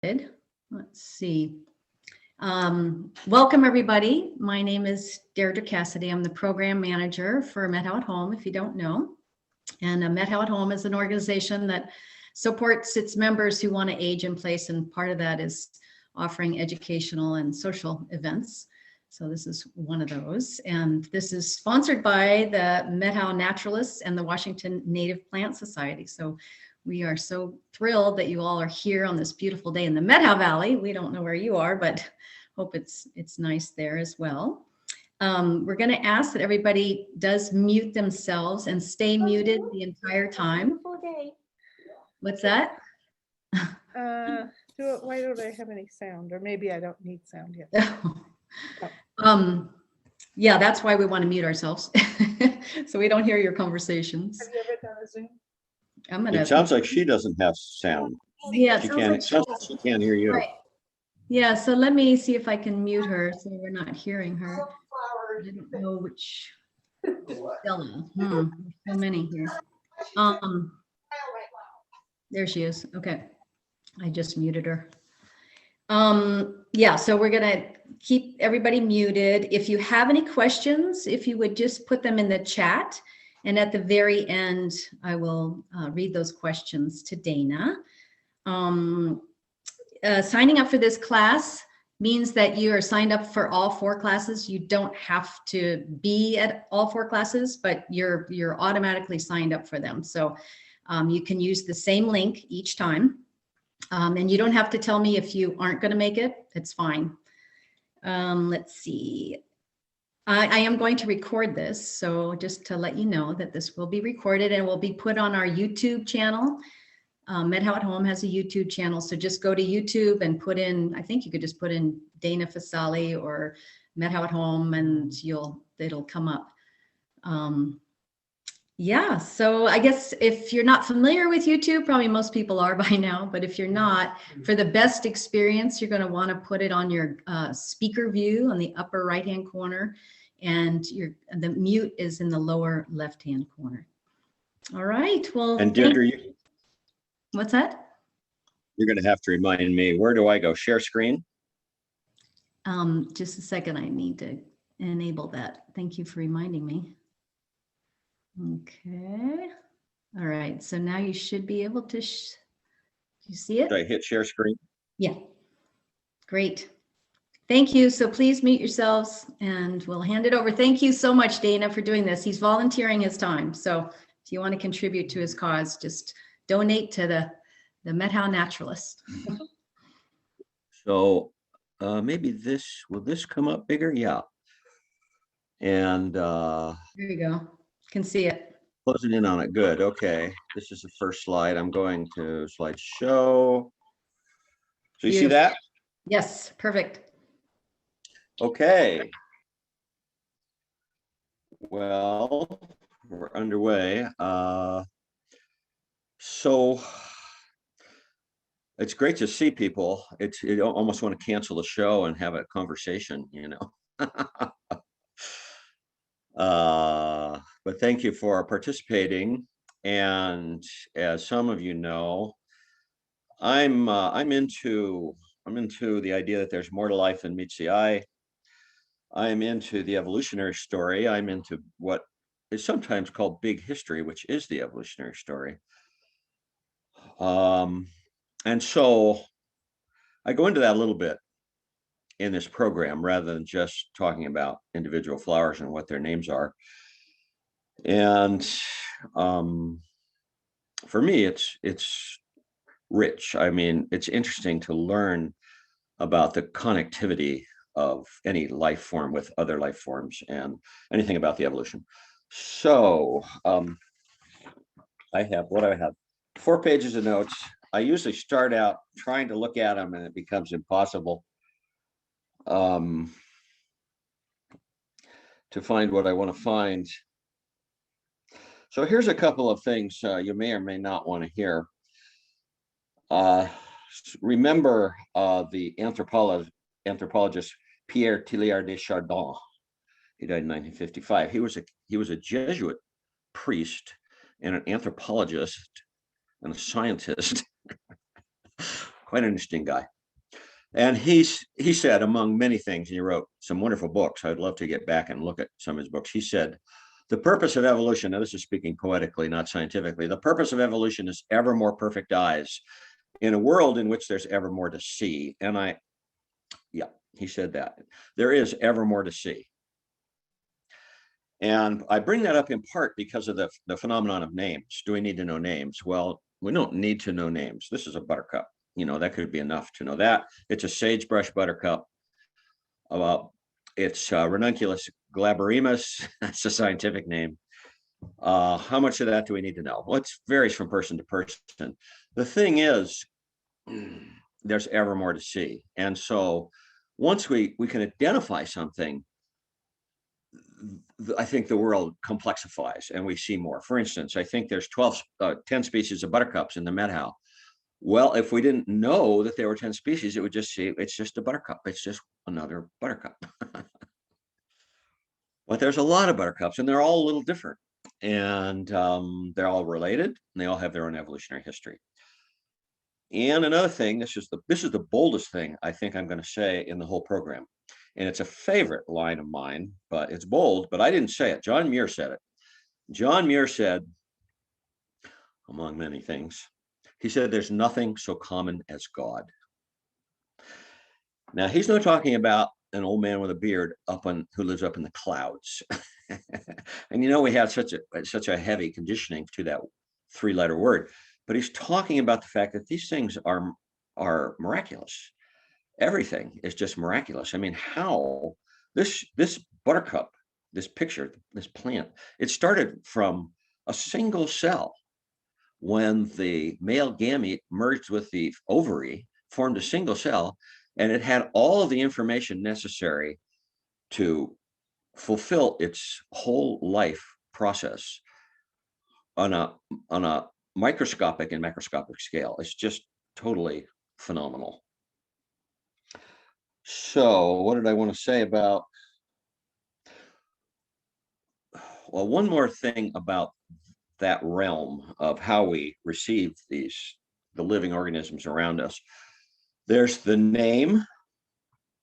Let's see. Welcome, everybody. My name is Deirdre Cassidy. I'm the program manager for Met How at Home, if you don't know. And Met How at Home is an organization that supports its members who want to age in place, and part of that is offering educational and social events. So this is one of those. And this is sponsored by the Met How Naturalists and the Washington Native Plant Society. So we are so thrilled that you all are here on this beautiful day in the Met How Valley. We don't know where you are, but hope it's nice there as well. We're going to ask that everybody does mute themselves and stay muted the entire time. What's that? Why don't I have any sound? Or maybe I don't need sound yet. Yeah, that's why we want to mute ourselves so we don't hear your conversations. Have you ever done a Zoom? It sounds like she doesn't have sound. Yeah, She can't hear you. Right. Yeah, so let me see if I can mute her so we're not hearing her. I didn't know which Stella. There's so many here. There she is. Okay. I just muted her. Yeah, so we're gonna keep everybody muted. If you have any questions, if you would just put them in the chat, and at the very end, I will read those questions to Dana. Signing up for this class means that you are signed up for all 4 classes. You don't have to be at all 4 classes, but you're automatically signed up for them. So you can use the same link each time. And you don't have to tell me if you aren't going to make it. It's fine. Let's see. I am going to record this. So just to let you know that this will be recorded and will be put on our YouTube channel. Met How at Home has a YouTube channel. So just go to YouTube and put in, I think you could just put in Dana Visalli or Met How at Home and it'll come up. Yeah, so I guess if you're not familiar with YouTube, probably most people are by now, but if you're not, for the best experience, you're going to want to put it on your speaker view on the upper right-hand corner, and the mute is in the lower left-hand corner. All right, well. And Deirdre, what's that? You're going to have to remind me, where do I go? Share screen? Just a second, I need to enable that. Thank you for reminding me. Okay. All right. So now you should be able to, you see it? Should I hit share screen? Yeah. Great. Thank you. So please mute yourselves and we'll hand it over. Thank you so much, Dana, for doing this. He's volunteering his time. So if you want to contribute to his cause, just donate to the Met How Naturalist. So maybe will this come up bigger? Yeah. And there you go. Can see it. Closing in on it. Good. Okay. This is the first slide. I'm going to slide show. So you see that? Yes. Perfect. Okay. Well, we're underway. So it's great to see people. You almost want to cancel the show and have a conversation, you know. But thank you for participating. And as some of you know, I'm into the idea that there's more to life than meets the eye. I'm into the evolutionary story. I'm into what is sometimes called big history, which is the evolutionary story. And so I go into that a little bit in this program rather than just talking about individual flowers and what their names are. And for me, it's rich. I mean, it's interesting to learn about the connectivity of any life form with other life forms and anything about the evolution. So I have 4 pages of notes. I usually start out trying to look at them and it becomes impossible to find what I want to find. So here's a couple of things you may or may not want to hear. Remember the anthropologist Pierre Teilhard de Chardin. He died in 1955. He was a Jesuit priest and an anthropologist and a scientist. quite an interesting guy. And he said, among many things, and he wrote some wonderful books. I'd love to get back and look at some of his books. He said, the purpose of evolution, now this is speaking poetically, not scientifically, the purpose of evolution is ever more perfect eyes in a world in which there's ever more to see. And yeah, he said that. There is ever more to see. And I bring that up in part because of the phenomenon of names. Do we need to know names? Well, we don't need to know names. This is a buttercup. That could be enough to know that. It's a sagebrush buttercup. It's Ranunculus glaberimus. That's the scientific name. How much of that do we need to know? Well, it varies from person to person. The thing is, there's ever more to see. And so once we can identify something, I think the world complexifies and we see more. For instance, I think there's 10 species of buttercups in the Met-How. Well, if we didn't know that there were 10 species, it would just say it's just a buttercup. It's just another buttercup. But there's a lot of buttercups and they're all a little different. And they're all related and they all have their own evolutionary history. And another thing, this is the boldest thing I think I'm going to say in the whole program. And it's a favorite line of mine, but it's bold, but I didn't say it. John Muir said it. John Muir said, among many things, he said, there's nothing so common as God. Now, he's not talking about an old man with a beard who lives up in the clouds. And we have such a heavy conditioning to that 3-letter word, but he's talking about the fact that these things are miraculous. Everything is just miraculous. I mean, how this buttercup, this picture, this plant, it started from a single cell. When the male gamete merged with the ovary, formed a single cell, and it had all of the information necessary to fulfill its whole life process on a microscopic and macroscopic scale. It's just totally phenomenal. So what did I want to say about? Well, one more thing about that realm of how we receive the living organisms around us. There's the name,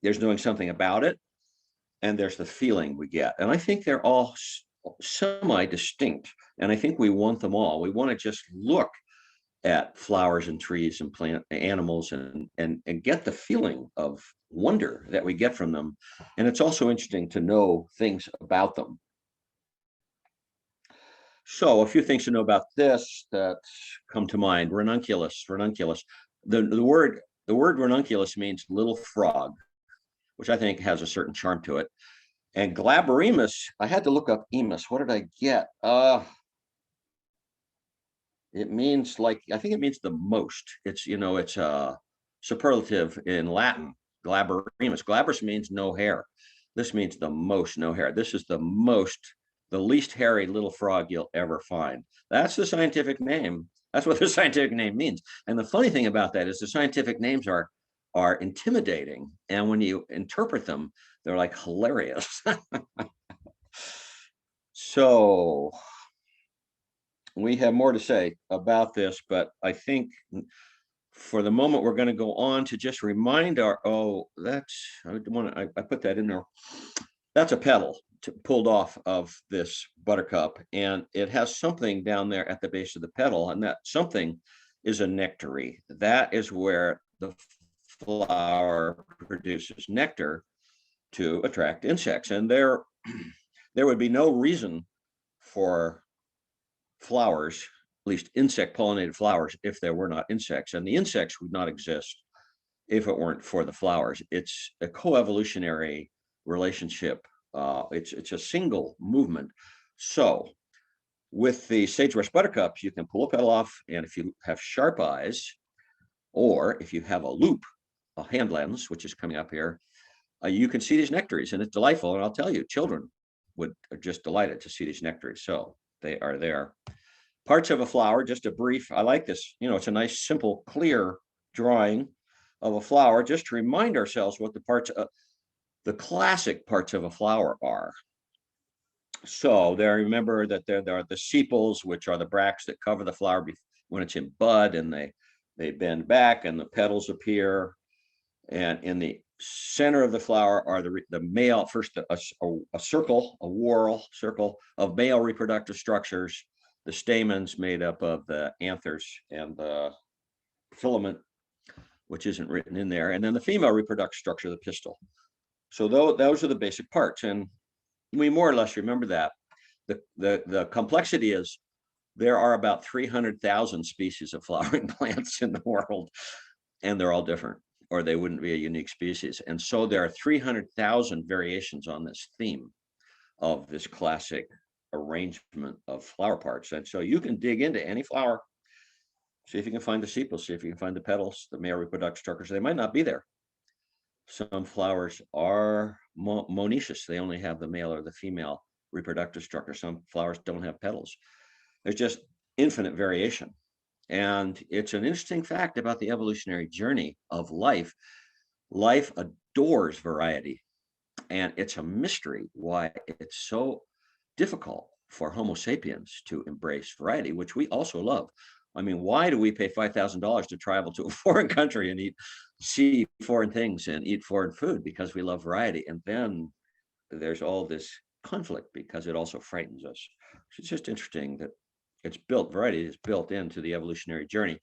there's doing something about it, and there's the feeling we get. And I think they're all semi-distinct, and I think we want them all. We want to just look at flowers and trees and plant animals and get the feeling of wonder that we get from them. And it's also interesting to know things about them. So a few things to know about this that come to mind. Ranunculus. The word ranunculus means little frog, which I think has a certain charm to it. And glaberimus, I had to look up emus. What did I get? It means I think it means the most. It's a superlative in Latin. Glaberimus. Glabrous means no hair. This means the most, no hair. This is the least hairy little frog you'll ever find. That's the scientific name. That's what the scientific name means. And the funny thing about that is the scientific names are intimidating. And when you interpret them, they're like hilarious. So we have more to say about this, but I think for the moment, we're going to go on to just remind I put that in there. That's a petal pulled off of this buttercup, and it has something down there at the base of the petal, and that something is a nectary. That is where the flower produces nectar to attract insects, and there would be no reason for flowers, at least insect pollinated flowers, if there were not insects, and the insects would not exist if it weren't for the flowers. It's a coevolutionary relationship. It's a single movement. So with the sagebrush buttercups, you can pull a petal off, and if you have sharp eyes, or if you have a loop, a hand lens, which is coming up here, you can see these nectaries, and it's delightful. And I'll tell you, children are just delighted to see these nectaries. So they are there. Parts of a flower, just a brief, I like this, it's a nice, simple, clear drawing of a flower, just to remind ourselves what the classic parts of a flower are. So remember that there are the sepals, which are the bracts that cover the flower when it's in bud, and they bend back and the petals appear. And in the center of the flower are the male, first a circle, a whorl circle of male reproductive structures, the stamens made up of the anthers and the filament, which isn't written in there, and then the female reproductive structure, the pistil. So those are the basic parts, and we more or less remember that. The complexity is there are about 300,000 species of flowering plants in the world, and they're all different, or they wouldn't be a unique species. And so there are 300,000 variations on this theme of this classic arrangement of flower parts. And so you can dig into any flower, see if you can find the sepals, see if you can find the petals, the male reproductive structures. They might not be there. Some flowers are monoecious. They only have the male or the female reproductive structure. Some flowers don't have petals. There's just infinite variation. And it's an interesting fact about the evolutionary journey of life. Life adores variety. And it's a mystery why it's so difficult for Homo sapiens to embrace variety, which we also love. I mean, why do we pay $5,000 to travel to a foreign country and see foreign things and eat foreign food? Because we love variety. And then there's all this conflict because it also frightens us. It's just interesting that variety is built into the evolutionary journey.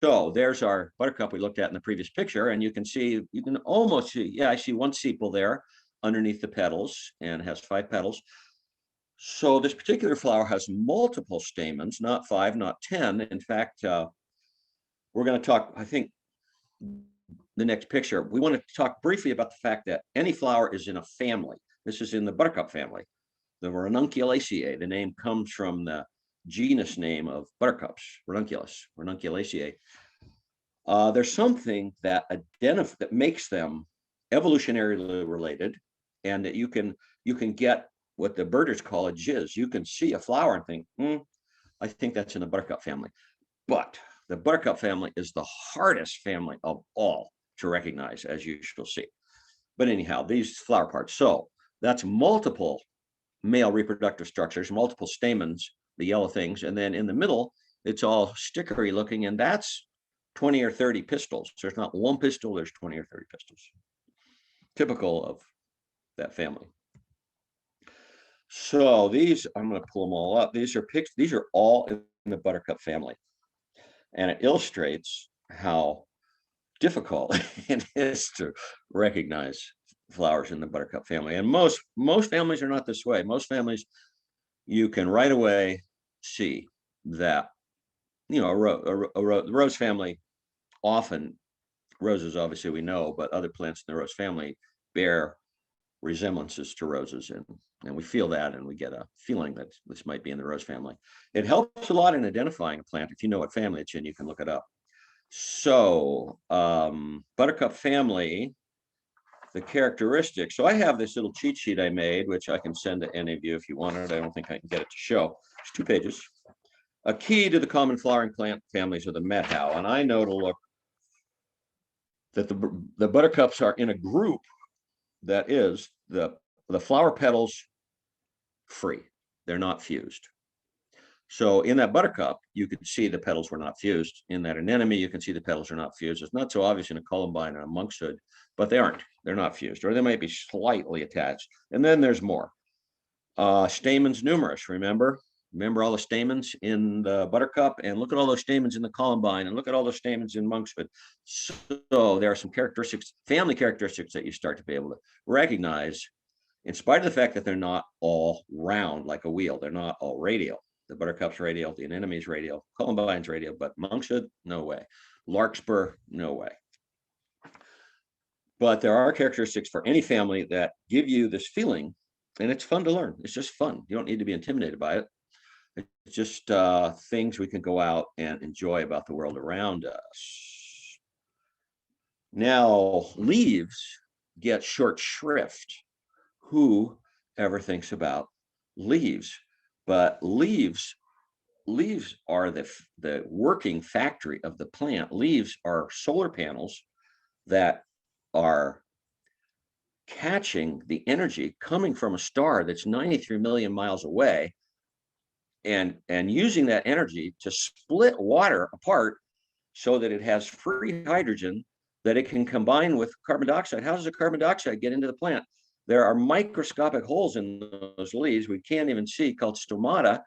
So there's our buttercup we looked at in the previous picture, and you can almost see, yeah, I see one sepal there underneath the petals and has 5 petals. So this particular flower has multiple stamens, not 5, not 10. In fact, we're going to talk, I think, the next picture. We want to talk briefly about the fact that any flower is in a family. This is in the Buttercup family, the Ranunculaceae. The name comes from the genus name of buttercups, Ranunculaceae. There's something that makes them evolutionarily related, and that you can get what the birders call a jizz. You can see a flower and think, I think that's in the Buttercup family. But the Buttercup family is the hardest family of all to recognize, as you shall see. But anyhow, these flower parts. So that's multiple male reproductive structures, multiple stamens, the yellow things. And then in the middle, it's all stickery looking, and that's 20 or 30 pistils. There's not one pistil, there's 20 or 30 pistils. Typical of that family. So these, I'm going to pull them all up. These are all in the Buttercup family. And it illustrates how difficult it is to recognize flowers in the Buttercup family. And most families are not this way. Most families, you can right away see that, the rose family, often roses, obviously we know, but other plants in the rose family bear resemblances to roses, and we feel that, and we get a feeling that this might be in the rose family. It helps a lot in identifying a plant. If you know what family it's in, you can look it up. So Buttercup family, the characteristics. So I have this little cheat sheet I made, which I can send to any of you if you want it. I don't think I can get it to show. It's 2 pages. A key to the common flowering plant families are the Methow, and I know to look that the buttercups are in a group that is the flower petals free. They're not fused. So in that buttercup, you could see the petals were not fused. In that anemone, you can see the petals are not fused. It's not so obvious in a Columbine and a monkshood, but they aren't. They're not fused, or they might be slightly attached. And then there's more. Stamens numerous, remember? Remember all the stamens in the buttercup, and look at all those stamens in the Columbine, and look at all those stamens in monkshood. So there are some characteristics, family characteristics, that you start to be able to recognize, in spite of the fact that they're not all round like a wheel. They're not all radial. The buttercup's radial, the anemone's radial, Columbine's radial, but monkshood, no way. Larkspur, no way. But there are characteristics for any family that give you this feeling, and it's fun to learn. It's just fun. You don't need to be intimidated by it. It's just things we can go out and enjoy about the world around us. Now, leaves get short shrift. Who ever thinks about leaves? But leaves are the working factory of the plant. Leaves are solar panels that are catching the energy coming from a star that's 93 million miles away, and using that energy to split water apart so that it has free hydrogen that it can combine with carbon dioxide. How does the carbon dioxide get into the plant? There are microscopic holes in those leaves we can't even see called stomata.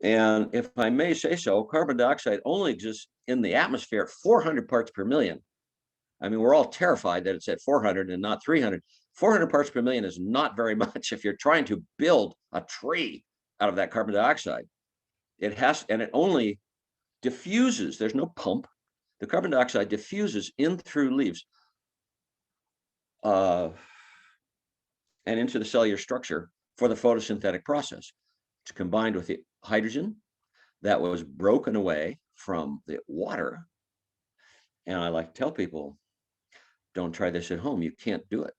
And if I may say so, carbon dioxide only exists in the atmosphere at 400 parts per million. I mean, we're all terrified that it's at 400 and not 300. 400 parts per million is not very much if you're trying to build a tree out of that carbon dioxide. It has, and it only diffuses. There's no pump. The carbon dioxide diffuses in through leaves and into the cellular structure for the photosynthetic process. It's combined with the hydrogen that was broken away from the water. And I like to tell people, don't try this at home. You can't do it.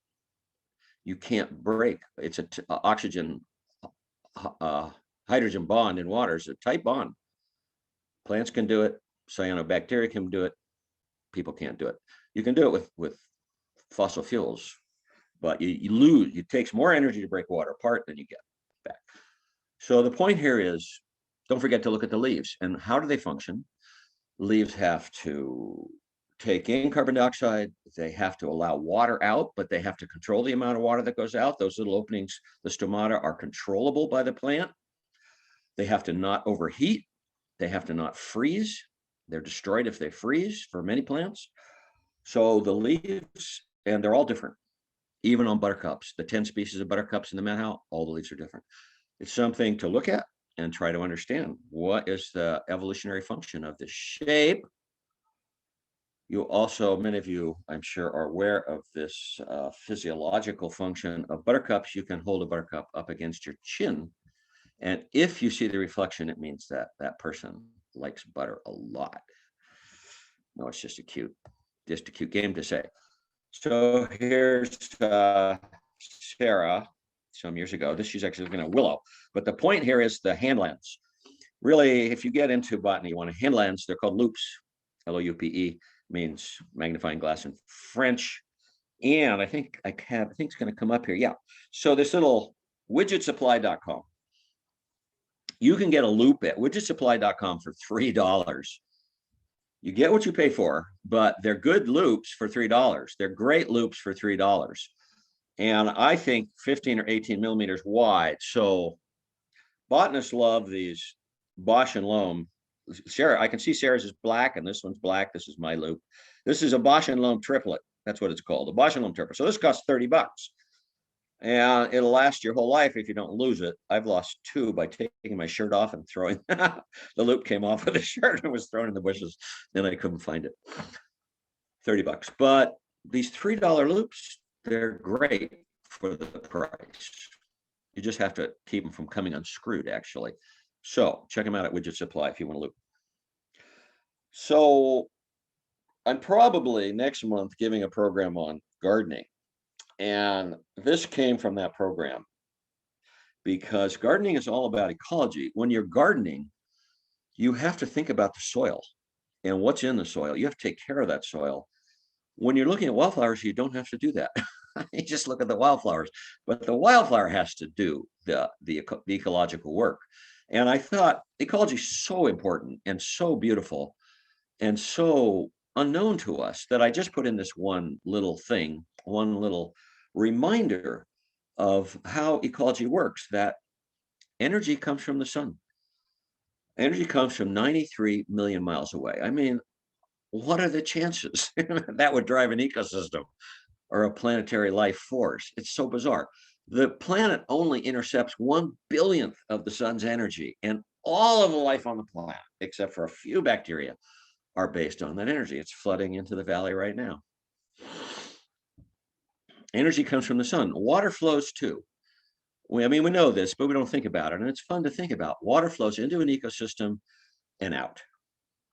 You can't break. It's a oxygen hydrogen bond in water is a tight bond. Plants can do it. Cyanobacteria can do it. People can't do it. You can do it with fossil fuels, but you lose. It takes more energy to break water apart than you get back. So the point here is, don't forget to look at the leaves and how do they function. Leaves have to take in carbon dioxide. They have to allow water out, but they have to control the amount of water that goes out. Those little openings, the stomata, are controllable by the plant. They have to not overheat. They have to not freeze. They're destroyed if they freeze for many plants. So the leaves, and they're all different. Even on buttercups, the 10 species of buttercups in the Met, all the leaves are different. It's something to look at and try to understand what is the evolutionary function of the shape. You also, many of you, I'm sure, are aware of this physiological function of buttercups. You can hold a buttercup up against your chin. And if you see the reflection, it means that that person likes butter a lot. No, it's just a cute game to say. So here's Sarah some years ago. She's actually looking at willow. But the point here is the handlands. Really, if you get into botany, you want to handlands. They're called loupes. L-O-U-P-E means magnifying glass in French. And I think it's going to come up here. Yeah. So this little widgetsupply.com. You can get a loupe at widgetsupply.com for $3. You get what you pay for, but they're good loupes for $3. They're great loupes for $3. And I think 15 or 18 millimeters wide. So botanists love these Bosch and Loam. Sarah, I can see Sarah's is black and this one's black. This is my loupe. This is a Bosch and Loam triplet. That's what it's called, a Bosch and Loam triplet. So this costs $30. And it'll last your whole life if you don't lose it. I've lost 2 by taking my shirt off and throwing the loop came off of the shirt and was thrown in the bushes. Then I couldn't find it. $30. But these $3 loops, they're great for the price. You just have to keep them from coming unscrewed, actually. So check them out at Widget Supply if you want a loop. So I'm probably next month giving a program on gardening. And this came from that program because gardening is all about ecology. When you're gardening, you have to think about the soil and what's in the soil. You have to take care of that soil. When you're looking at wildflowers, you don't have to do that. You just look at the wildflowers, but the wildflower has to do the ecological work. And I thought ecology is so important and so beautiful and so unknown to us that I just put in this one little thing, one little reminder of how ecology works, that energy comes from the sun. Energy comes from 93 million miles away. I mean, what are the chances that would drive an ecosystem or a planetary life force? It's so bizarre. The planet only intercepts 1/billionth of the sun's energy, and all of the life on the planet, except for a few bacteria, are based on that energy. It's flooding into the valley right now. Energy comes from the sun. Water flows too. We know this, but we don't think about it. And it's fun to think about. Water flows into an ecosystem and out.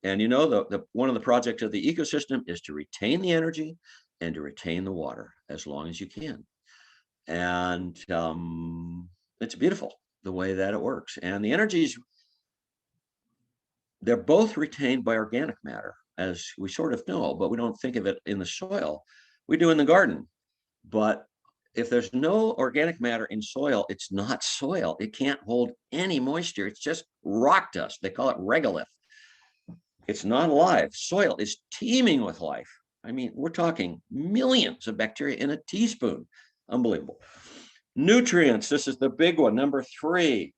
And you know, one of the projects of the ecosystem is to retain the energy and to retain the water as long as you can. And it's beautiful the way that it works. And the energies, they're both retained by organic matter, as we sort of know, but we don't think of it in the soil. We do in the garden. But if there's no organic matter in soil, it's not soil. It can't hold any moisture. It's just rock dust. They call it regolith. it's not alive. Soil is teeming with life. I mean, we're talking millions of bacteria in a teaspoon. Unbelievable. Nutrients, this is the big one, number 3.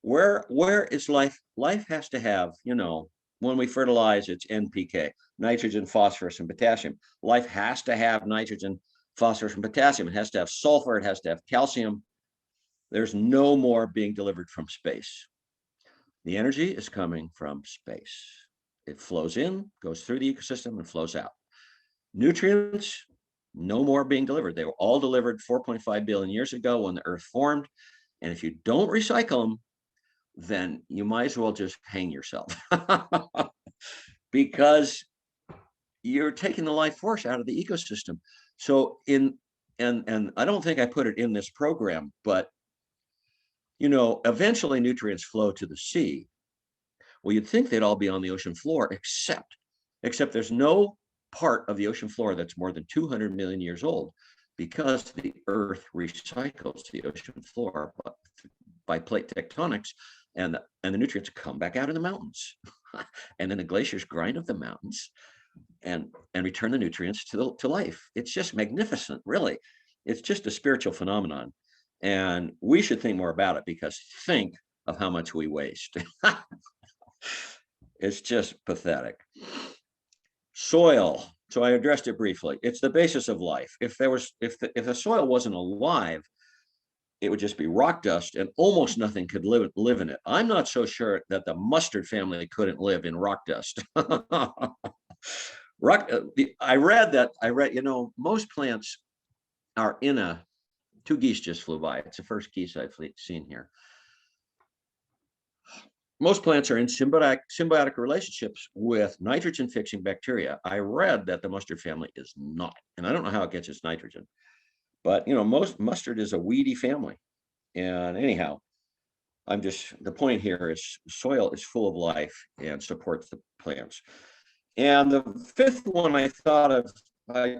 Where is life? Life has to have, when we fertilize, it's NPK, nitrogen, phosphorus, and potassium. Life has to have nitrogen, phosphorus, and potassium. It has to have sulfur. It has to have calcium. There's no more being delivered from space. The energy is coming from space. It flows in, goes through the ecosystem, and flows out. Nutrients, no more being delivered. They were all delivered 4.5 billion years ago when the Earth formed. And if you don't recycle them, then you might as well just hang yourself because you're taking the life force out of the ecosystem. So and I don't think I put it in this program, but eventually nutrients flow to the sea. Well, you'd think they'd all be on the ocean floor, except there's no part of the ocean floor that's more than 200 million years old, because the Earth recycles the ocean floor by plate tectonics, and the nutrients come back out in the mountains. And then the glaciers grind up the mountains and return the nutrients to life. It's just magnificent, really. It's just a spiritual phenomenon. And we should think more about it, because think of how much we waste. It's just pathetic. Soil. So I addressed it briefly. It's the basis of life. If the soil wasn't alive, it would just be rock dust, and almost nothing could live in it. I'm not so sure that the mustard family couldn't live in rock dust. I read, most plants are in two geese just flew by. It's the first geese I've seen here. Most plants are in symbiotic relationships with nitrogen fixing bacteria. I read that the mustard family is not, and I don't know how it gets its nitrogen. But most mustard is a weedy family. And anyhow, the point here is soil is full of life and supports the plants. And the 5th one I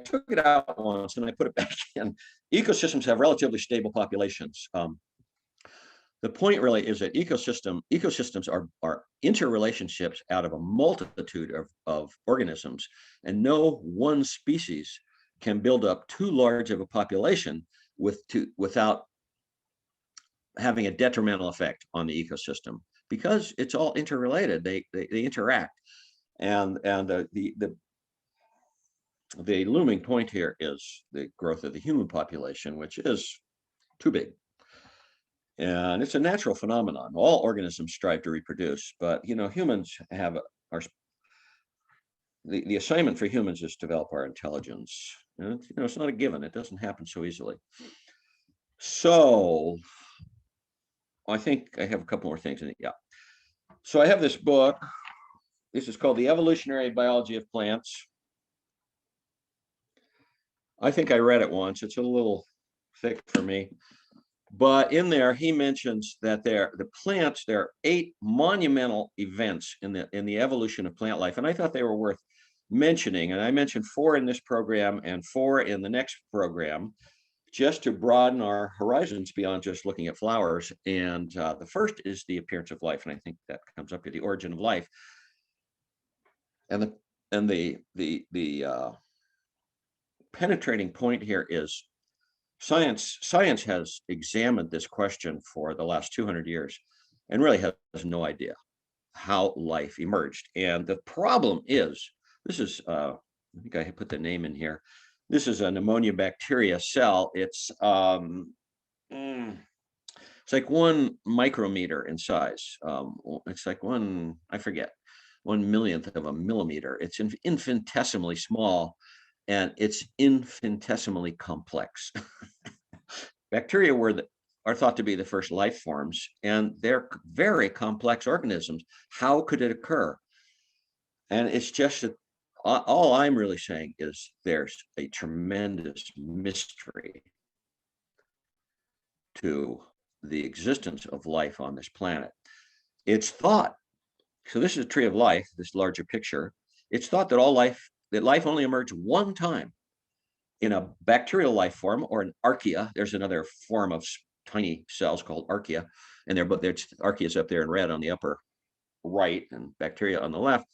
took it out once and I put it back in. Ecosystems have relatively stable populations. The point really is that ecosystems are interrelationships out of a multitude of organisms, and no one species can build up too large of a population without having a detrimental effect on the ecosystem, because it's all interrelated. They interact, and the looming point here is the growth of the human population, which is too big. And it's a natural phenomenon. All organisms strive to reproduce, but humans have the assignment for humans is to develop our intelligence. And it's not a given. It doesn't happen so easily. So I think I have a couple more things in it. Yeah. So I have this book. This is called The Evolutionary Biology of Plants. I think I read it once. It's a little thick for me. But in there, he mentions that there are 8 monumental events in the evolution of plant life. And I thought they were worth mentioning. And I mentioned 4 in this program and 4 in the next program, just to broaden our horizons beyond just looking at flowers. And the first is the appearance of life. And I think that comes up to the origin of life. And the penetrating point here is science has examined this question for the last 200 years and really has no idea how life emerged. And the problem is, this is, I think I put the name in here. This is a pneumonia bacteria cell. It's like 1 micrometer in size. It's like 1 millionth of a millimeter. It's infinitesimally small, and it's infinitesimally complex. Bacteria are thought to be the first life forms, and they're very complex organisms. How could it occur? And it's just that all I'm really saying is there's a tremendous mystery to the existence of life on this planet. It's thought, so this is a tree of life, this larger picture. It's thought that life only emerged one time in a bacterial life form, or an archaea. There's another form of tiny cells called archaea, and there's archaeas up there in red on the upper right and bacteria on the left.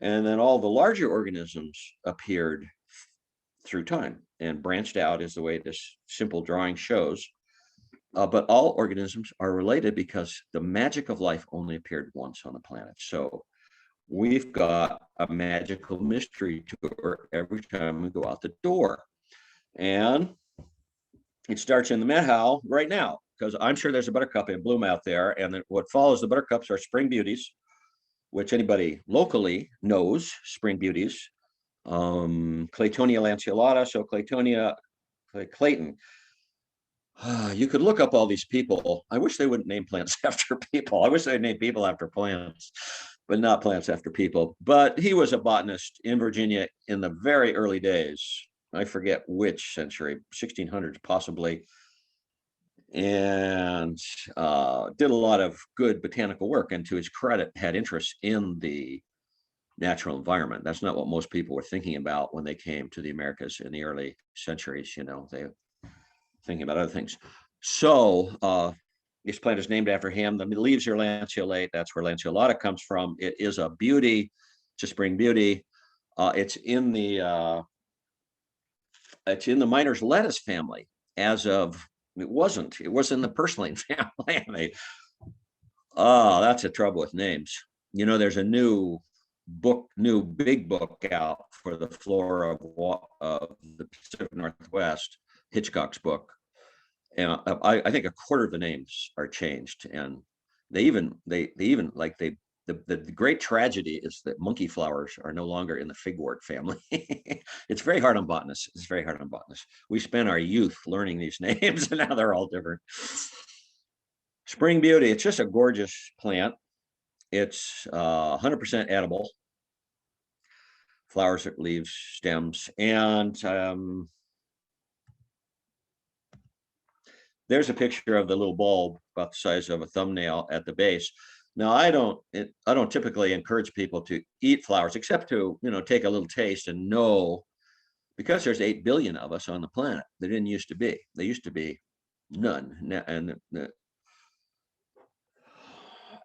And then all the larger organisms appeared through time and branched out, is the way this simple drawing shows. But all organisms are related because the magic of life only appeared once on the planet. So we've got a magical mystery tour every time we go out the door. And it starts in the Met right now, because I'm sure there's a buttercup in bloom out there. And then what follows the buttercups are spring beauties, which anybody locally knows, spring beauties. Claytonia lanceolata, so Clayton. You could look up all these people. I wish they wouldn't name plants after people. I wish they'd name people after plants, but not plants after people. But he was a botanist in Virginia in the very early days. I forget which century, 1600s possibly, and did a lot of good botanical work. And to his credit, had interest in the natural environment. That's not what most people were thinking about when they came to the Americas in the early centuries. You know, they thinking about other things. So this plant is named after him. The leaves are lanceolate. That's where lanceolata comes from. It is a beauty. It's a spring beauty. It's in the miner's lettuce family. It was in the purslane family. Oh, that's the trouble with names. You know, there's a new big book out for the flora of the Pacific Northwest, Hitchcock's book. And I think a quarter of the names are changed, and the great tragedy is that monkey flowers are no longer in the figwort family. It's very hard on botanists. We spent our youth learning these names, and now they're all different. Spring beauty. It's just a gorgeous plant. It's 100% edible. Flowers, leaves, stems, and there's a picture of the little bulb about the size of a thumbnail at the base. Now, I don't typically encourage people to eat flowers, except to, take a little taste and know, because there's 8 billion of us on the planet. There didn't used to be. There used to be none. And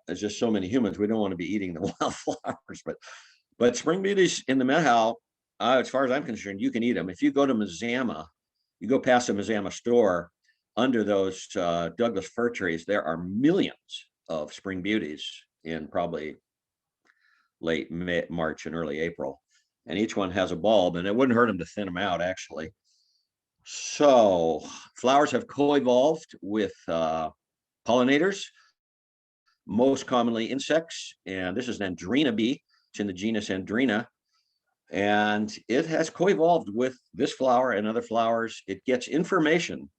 there's just so many humans. We don't want to be eating the wildflowers, but spring beauties in the Met as far as I'm concerned, you can eat them. If you go to Mazama, you go past the Mazama store, under those Douglas fir trees, there are millions of spring beauties in probably late March and early April. And each one has a bulb, and it wouldn't hurt them to thin them out, actually. So flowers have co-evolved with pollinators, most commonly insects. And this is an Andrena bee. It's in the genus Andrena. And it has co-evolved with this flower and other flowers. It gets information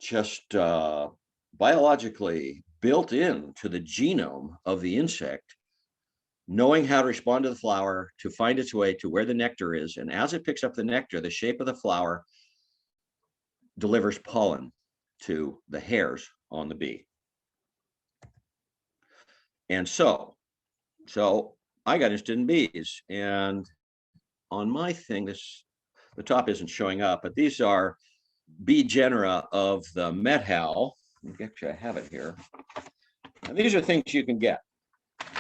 just biologically built into the genome of the insect, knowing how to respond to the flower to find its way to where the nectar is. And as it picks up the nectar, the shape of the flower delivers pollen to the hairs on the bee. And so I got interested in bees, and on my thing, the top isn't showing up, but these are bee genera of the Met. Actually, I have it here. And these are things you can get.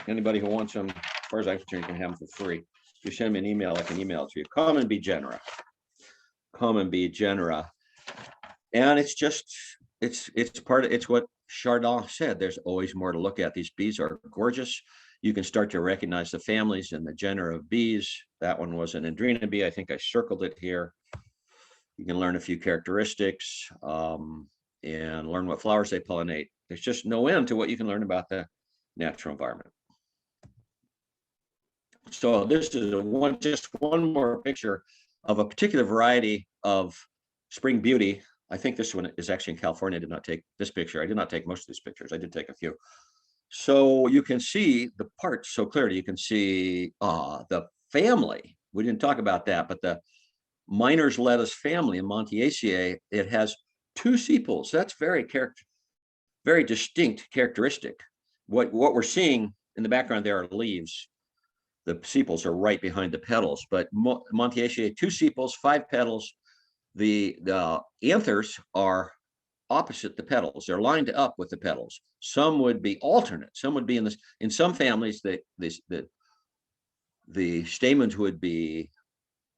Anybody who wants them, as far as I'm concerned, you can have them for free. If you send me an email, I can email it to you. Common bee genera. And it's what Chardin said. There's always more to look at. These bees are gorgeous. You can start to recognize the families and the genera of bees. That one was an Andrena bee. I think I circled it here. You can learn a few characteristics and learn what flowers they pollinate. There's just no end to what you can learn about the natural environment. So this is just one more picture of a particular variety of spring beauty. I think this one is actually in California. I did not take this picture. I did not take most of these pictures. I did take a few. So you can see the parts so clearly. You can see the family. We didn't talk about that, but the miner's lettuce family in Montiaceae, it has 2 sepals. That's very distinct characteristic. What we're seeing in the background there are leaves. The sepals are right behind the petals, but Montiaceae, 2 sepals, 5 petals. The anthers are opposite the petals. They're lined up with the petals. Some would be alternate. Some would be in this. In some families, the stamens would be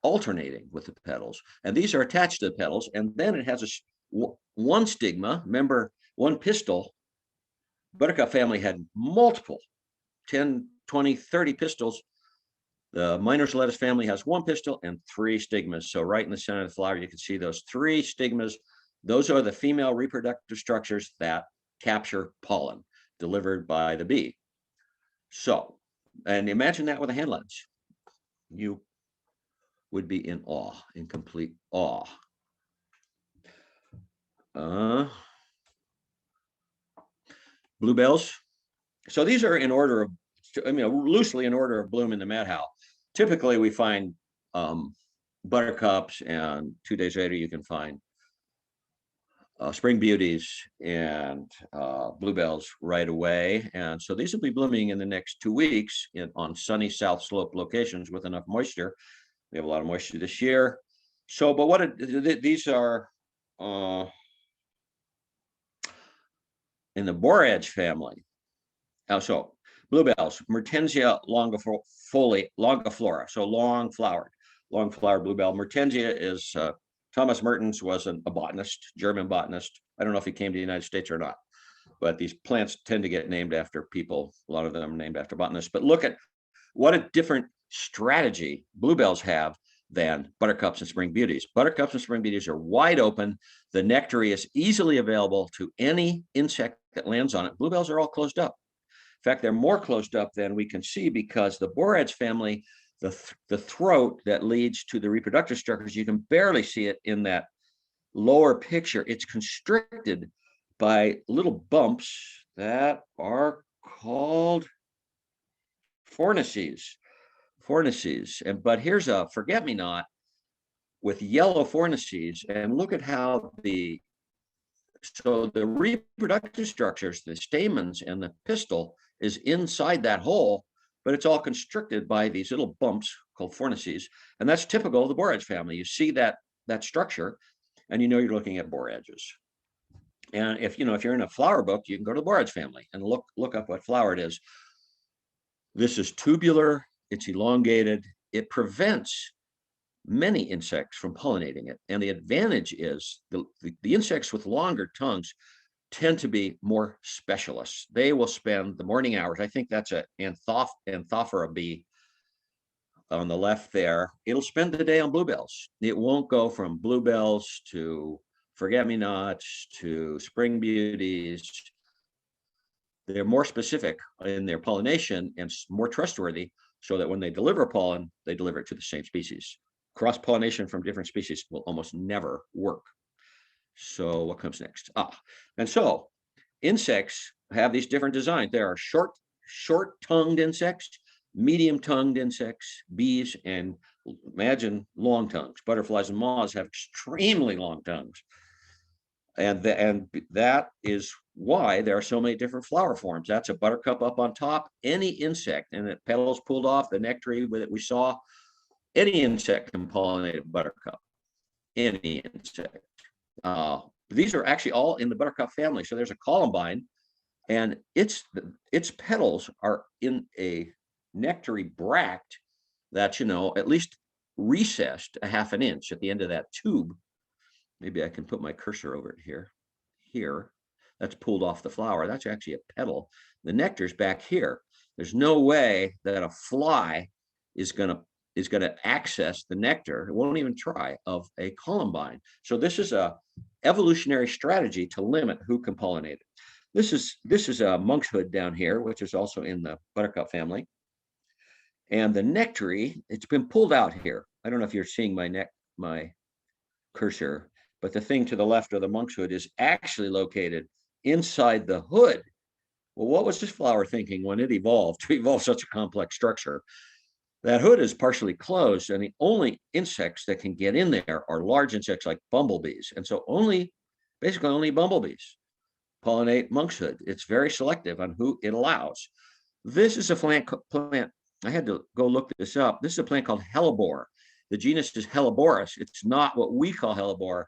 alternating with the petals, and these are attached to the petals. And then it has one stigma. Remember, one pistil. Buttercup family had multiple, 10, 20, 30 pistils. The Miner's lettuce family has one pistil and 3 stigmas. So right in the center of the flower, you can see those 3 stigmas. Those are the female reproductive structures that capture pollen delivered by the bee. So, and imagine that with a hand lens. You would be in awe, in complete awe. Bluebells. So these are in order of, loosely in order of bloom in the madhouse. Typically, we find buttercups, and 2 days later you can find spring beauties and bluebells right away. And so these will be blooming in the next 2 weeks on sunny south slope locations with enough moisture. We have a lot of moisture this year. So, but these are in the borage family. So bluebells, Mertensia longiflora, so long flower bluebell. Mertensia is Thomas Mertens was a botanist, German botanist. I don't know if he came to the United States or not, but these plants tend to get named after people. A lot of them are named after botanists. But look at what a different strategy bluebells have than buttercups and spring beauties. Buttercups and spring beauties are wide open. The nectar is easily available to any insect that lands on it. Bluebells are all closed up. In fact, they're more closed up than we can see, because the borage family, the throat that leads to the reproductive structures, you can barely see it in that lower picture. It's constricted by little bumps that are called fornices. But here's a forget-me-not with yellow fornices, and look at how the reproductive structures, the stamens and the pistil, is inside that hole, but it's all constricted by these little bumps called fornices. And that's typical of the borage family. You see that structure, and you're looking at borages. And if you're in a flower book, you can go to the borage family and look up what flower it is. This is tubular, it's elongated, it prevents many insects from pollinating it. And the advantage is the insects with longer tongues tend to be more specialists. They will spend the morning hours. I think that's an Anthophora bee on the left there. It'll spend the day on bluebells. It won't go from bluebells to forget-me-nots to spring beauties. They're more specific in their pollination and more trustworthy, so that when they deliver pollen, they deliver it to the same species. Cross-pollination from different species will almost never work. So what comes next? And so insects have these different designs. There are short-tongued insects, medium-tongued insects, bees, and imagine long tongues. Butterflies and moths have extremely long tongues. And that is why there are so many different flower forms. That's a buttercup up on top. Any insect, and the petals pulled off, the nectar that we saw, any insect can pollinate a buttercup. Any insect. These are actually all in the buttercup family. So there's a Columbine, and its petals are in a nectary bract that's at least recessed a half an inch at the end of that tube. Maybe I can put my cursor over it here. That's pulled off the flower. That's actually a petal. The nectar's back here. There's no way that a fly is going to access the nectar. It won't even try, of a Columbine. So this is a evolutionary strategy to limit who can pollinate it. This is a monkshood down here, which is also in the buttercup family. And the nectary, it's been pulled out here. I don't know if you're seeing my cursor, but the thing to the left of the monkshood is actually located inside the hood. Well, what was this flower thinking when it evolved to evolve such a complex structure? That hood is partially closed, and the only insects that can get in there are large insects like bumblebees. And so basically only bumblebees pollinate monkshood. It's very selective on who it allows. This is a plant. I had to go look this up. This is a plant called Hellebore. The genus is Helleborus. It's not what we call Hellebore.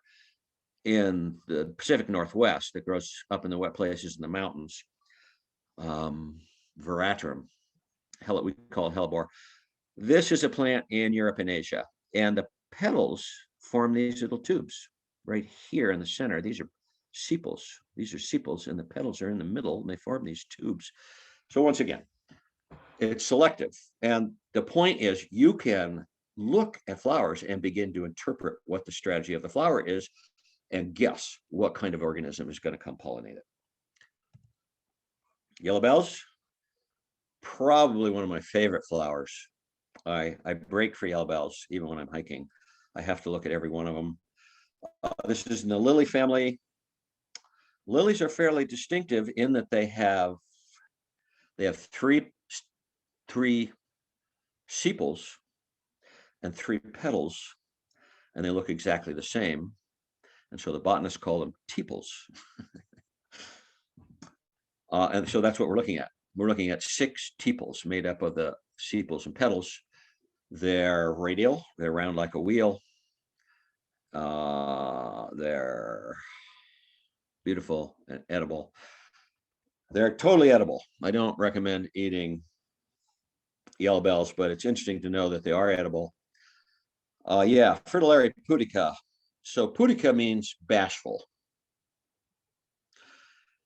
in the Pacific Northwest that grows up in the wet places in the mountains. Veratrum, we call it Hellebore. This is a plant in Europe and Asia, and the petals form these little tubes right here in the center. These are sepals. These are sepals, and the petals are in the middle, and they form these tubes. So once again, it's selective. And the point is you can look at flowers and begin to interpret what the strategy of the flower is and guess what kind of organism is going to come pollinate it. Yellow bells, probably one of my favorite flowers. I break for yellow bells even when I'm hiking. I have to look at every one of them. This is in the lily family. Lilies are fairly distinctive in that they have three sepals and 3 petals, and they look exactly the same. And so the botanists call them tepals. And so that's what we're looking at. We're looking at 6 tepals made up of the sepals and petals. They're radial, they're round like a wheel. They're beautiful and edible. They're totally edible. I don't recommend eating yellow bells, but it's interesting to know that they are edible. Yeah, Fritillary Pudica. So Pudica means bashful.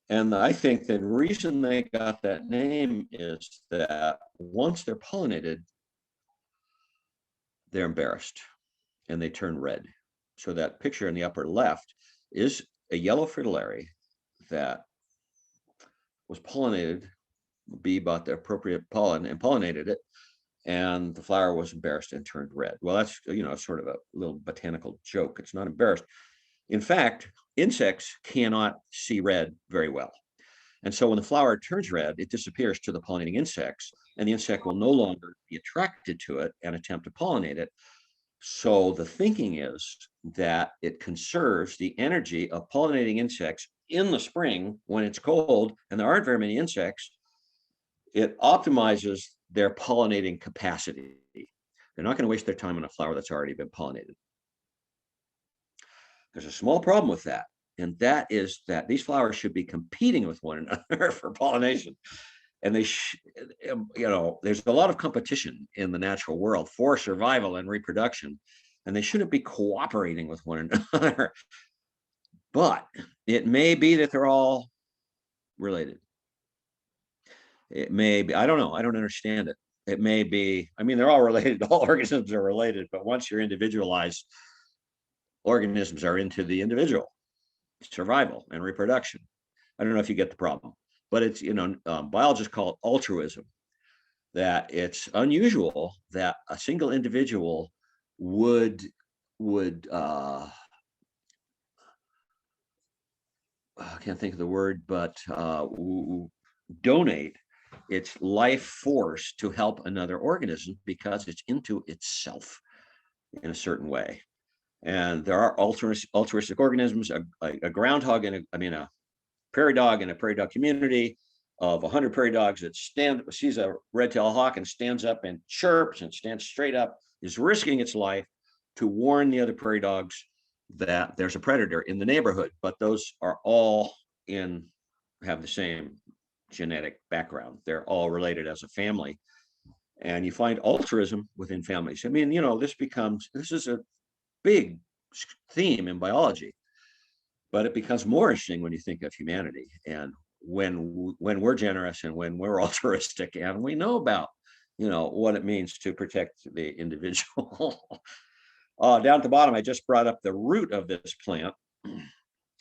And I think the reason they got that name is that once they're pollinated, they're embarrassed and they turn red. So that picture in the upper left is a yellow fritillary that was pollinated. The bee bought the appropriate pollen and pollinated it, and the flower was embarrassed and turned red. Well, that's, sort of a little botanical joke. It's not embarrassed. In fact, insects cannot see red very well. And so when the flower turns red, it disappears to the pollinating insects, and the insect will no longer be attracted to it and attempt to pollinate it. So the thinking is that it conserves the energy of pollinating insects in the spring when it's cold and there aren't very many insects. It optimizes their pollinating capacity. They're not going to waste their time on a flower that's already been pollinated. There's a small problem with that, and that is that these flowers should be competing with one another for pollination. And there's a lot of competition in the natural world for survival and reproduction, and they shouldn't be cooperating with one another. But it may be that they're all related. It may be, I don't know, I don't understand it. It may be, they're all related. All organisms are related, but once you're individualized, organisms are into the individual survival and reproduction. I don't know if you get the problem, but it's, biologists call it altruism, that it's unusual that a single individual would I can't think of the word, but donate its life force to help another organism because it's into itself in a certain way. And there are altruistic organisms. A groundhog and a prairie dog in a prairie dog community of 100 prairie dogs that sees a red-tailed hawk and stands up and chirps and stands straight up, is risking its life to warn the other prairie dogs that there's a predator in the neighborhood. But those are all have the same genetic background. They're all related as a family. And you find altruism within families. This is a big theme in biology, but it becomes more interesting when you think of humanity and when we're generous and when we're altruistic and we know about what it means to protect the individual. Down at the bottom, I just brought up the root of this plant,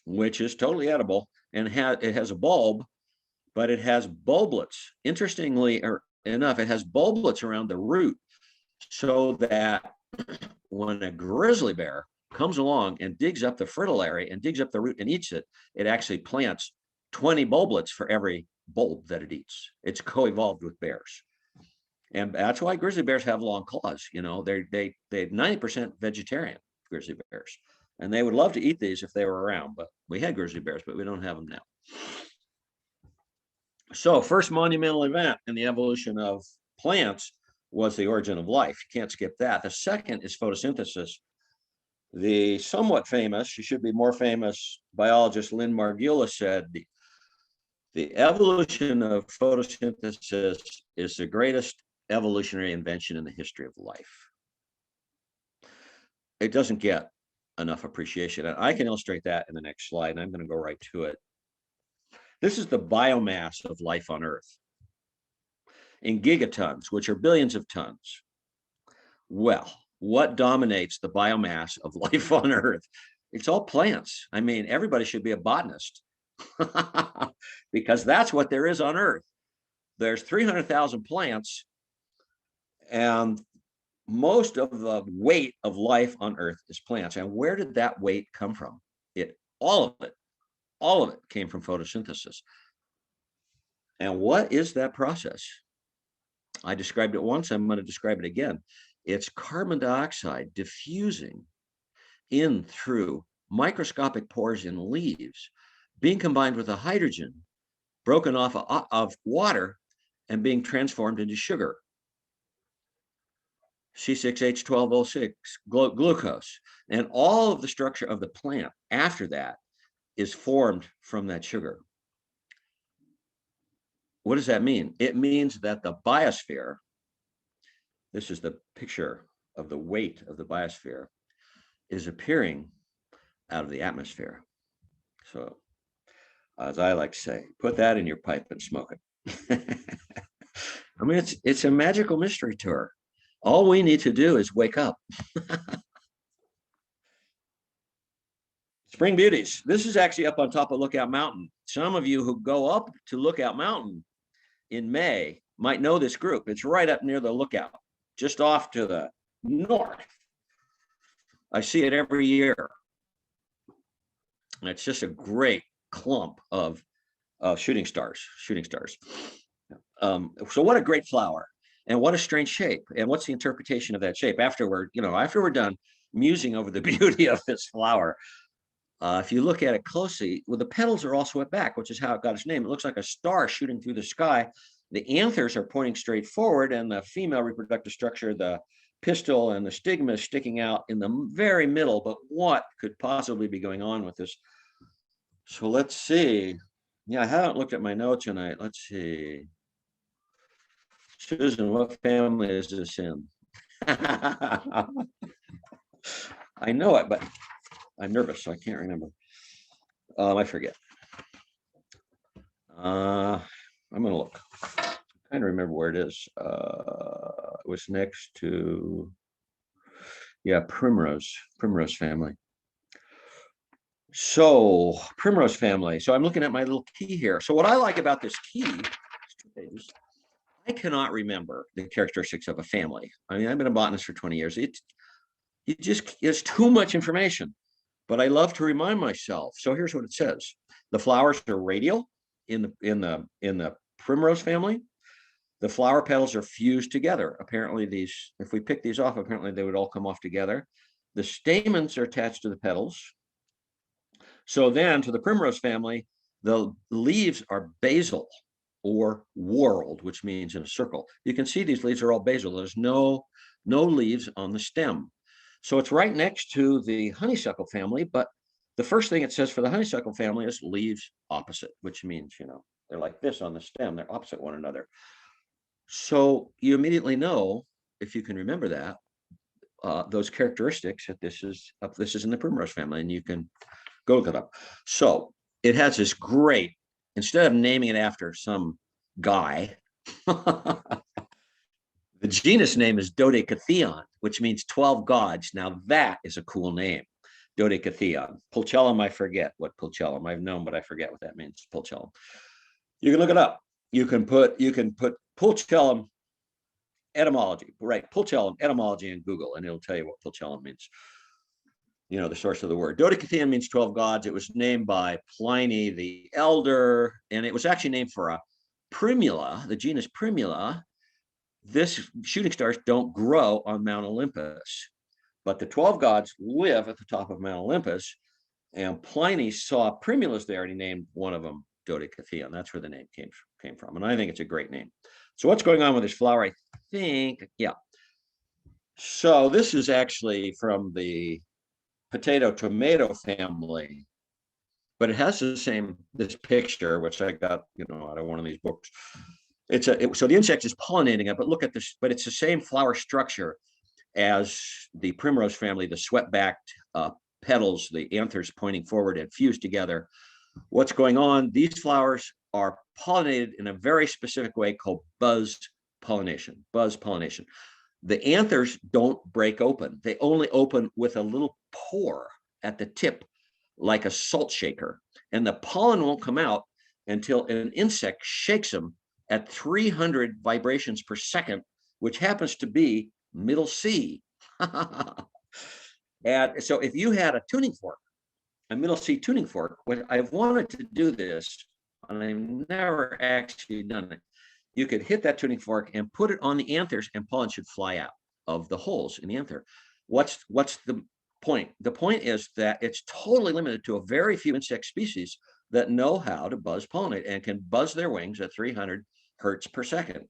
which is totally edible, and it has a bulb, but it has bulblets. Interestingly enough, it has bulblets around the root, so that when a grizzly bear comes along and digs up the fritillary and digs up the root and eats it, it actually plants 20 bulblets for every bulb that it eats. It's co-evolved with bears. And that's why grizzly bears have long claws. They're 90% vegetarian, grizzly bears. And they would love to eat these if they were around, but we had grizzly bears, but we don't have them now. So first monumental event in the evolution of plants was the origin of life. You can't skip that. The second is photosynthesis. The somewhat famous, she should be more famous, biologist Lynne Margulis said, the evolution of photosynthesis is the greatest evolutionary invention in the history of life. It doesn't get enough appreciation. And I can illustrate that in the next slide, and I'm going to go right to it. This is the biomass of life on Earth in gigatons, which are billions of tons. Well, what dominates the biomass of life on Earth? It's all plants. I mean, everybody should be a botanist because that's what there is on Earth. There's 300,000 plants, and most of the weight of life on Earth is plants. And where did that weight come from? All of it came from photosynthesis. And what is that process? I described it once, I'm going to describe it again. It's carbon dioxide diffusing in through microscopic pores in leaves, being combined with a hydrogen broken off of water and being transformed into sugar. C6H12O6, glucose. And all of the structure of the plant after that is formed from that sugar. What does that mean? It means that the biosphere, this is the picture of the weight of the biosphere, is appearing out of the atmosphere. So, as I like to say, put that in your pipe and smoke it. I mean, it's a magical mystery tour. All we need to do is wake up. Spring beauties. This is actually up on top of Lookout Mountain. Some of you who go up to Lookout Mountain in May might know this group. It's right up near the lookout, just off to the north. I see it every year. And it's just a great clump of shooting stars. So what a great flower, and what a strange shape, and what's the interpretation of that shape after we're done musing over the beauty of this flower. If you look at it closely, well, the petals are all swept back, which is how it got its name. It looks like a star shooting through the sky. The anthers are pointing straight forward, and the female reproductive structure, the pistil and the stigma, is sticking out in the very middle. But what could possibly be going on with this? So let's see. Yeah, I haven't looked at my notes tonight. Let's see. Susan, what family is this in? I know it, but I'm nervous, so I can't remember. I forget. I'm gonna look. I'm trying to remember where it is. It was next to, yeah, Primrose Family. So Primrose Family. So I'm looking at my little key here. So what I like about this key, I cannot remember the characteristics of a family. I mean, I've been a botanist for 20 years. It's too much information. But I love to remind myself. So here's what it says: the flowers are radial in the Primrose family. The flower petals are fused together. Apparently, if we pick these off, apparently they would all come off together. The stamens are attached to the petals. So then, to the Primrose family, the leaves are basal or whorled, which means in a circle. You can see these leaves are all basal. There's no leaves on the stem. So it's right next to the honeysuckle family, but the first thing it says for the honeysuckle family is leaves opposite, which means, they're like this on the stem, they're opposite one another. So you immediately know, if you can remember that, those characteristics, that this is in the Primrose family, and you can go look it up. So it has this great, instead of naming it after some guy, the genus name is Dodecatheon, which means 12 gods. Now that is a cool name, Dodecatheon. Pulchellum, I forget what Pulchellum. I've known, but I forget what that means. Pulchellum. You can look it up. You can put Pulchellum etymology, right? Pulchellum etymology in Google, and it'll tell you what Pulchellum means. The source of the word. Dodecatheon means 12 gods. It was named by Pliny the Elder, and it was actually named for a primula, the genus Primula. This shooting stars don't grow on Mount Olympus, but the 12 gods live at the top of Mount Olympus, and Pliny saw primulas there, and he named one of them Dodecatheon. That's where the name came from, and I think it's a great name. So what's going on with this flower? I think, yeah. So this is actually from the tomato family, but it has this picture, which I got, out of one of these books. So the insect is pollinating it, but look at this, but it's the same flower structure as the Primrose family, the swept-backed petals, the anthers pointing forward and fused together. What's going on? These flowers are pollinated in a very specific way called buzz pollination. The anthers don't break open. They only open with a little pore at the tip, like a salt shaker. And the pollen won't come out until an insect shakes them at 300 vibrations per second, which happens to be middle C. And so if you had a tuning fork, a middle C tuning fork, when I've wanted to do this, and I've never actually done it, you could hit that tuning fork and put it on the anthers, and pollen should fly out of the holes in the anther. What's the point? The point is that it's totally limited to a very few insect species that know how to buzz pollinate and can buzz their wings at 300 hertz per second.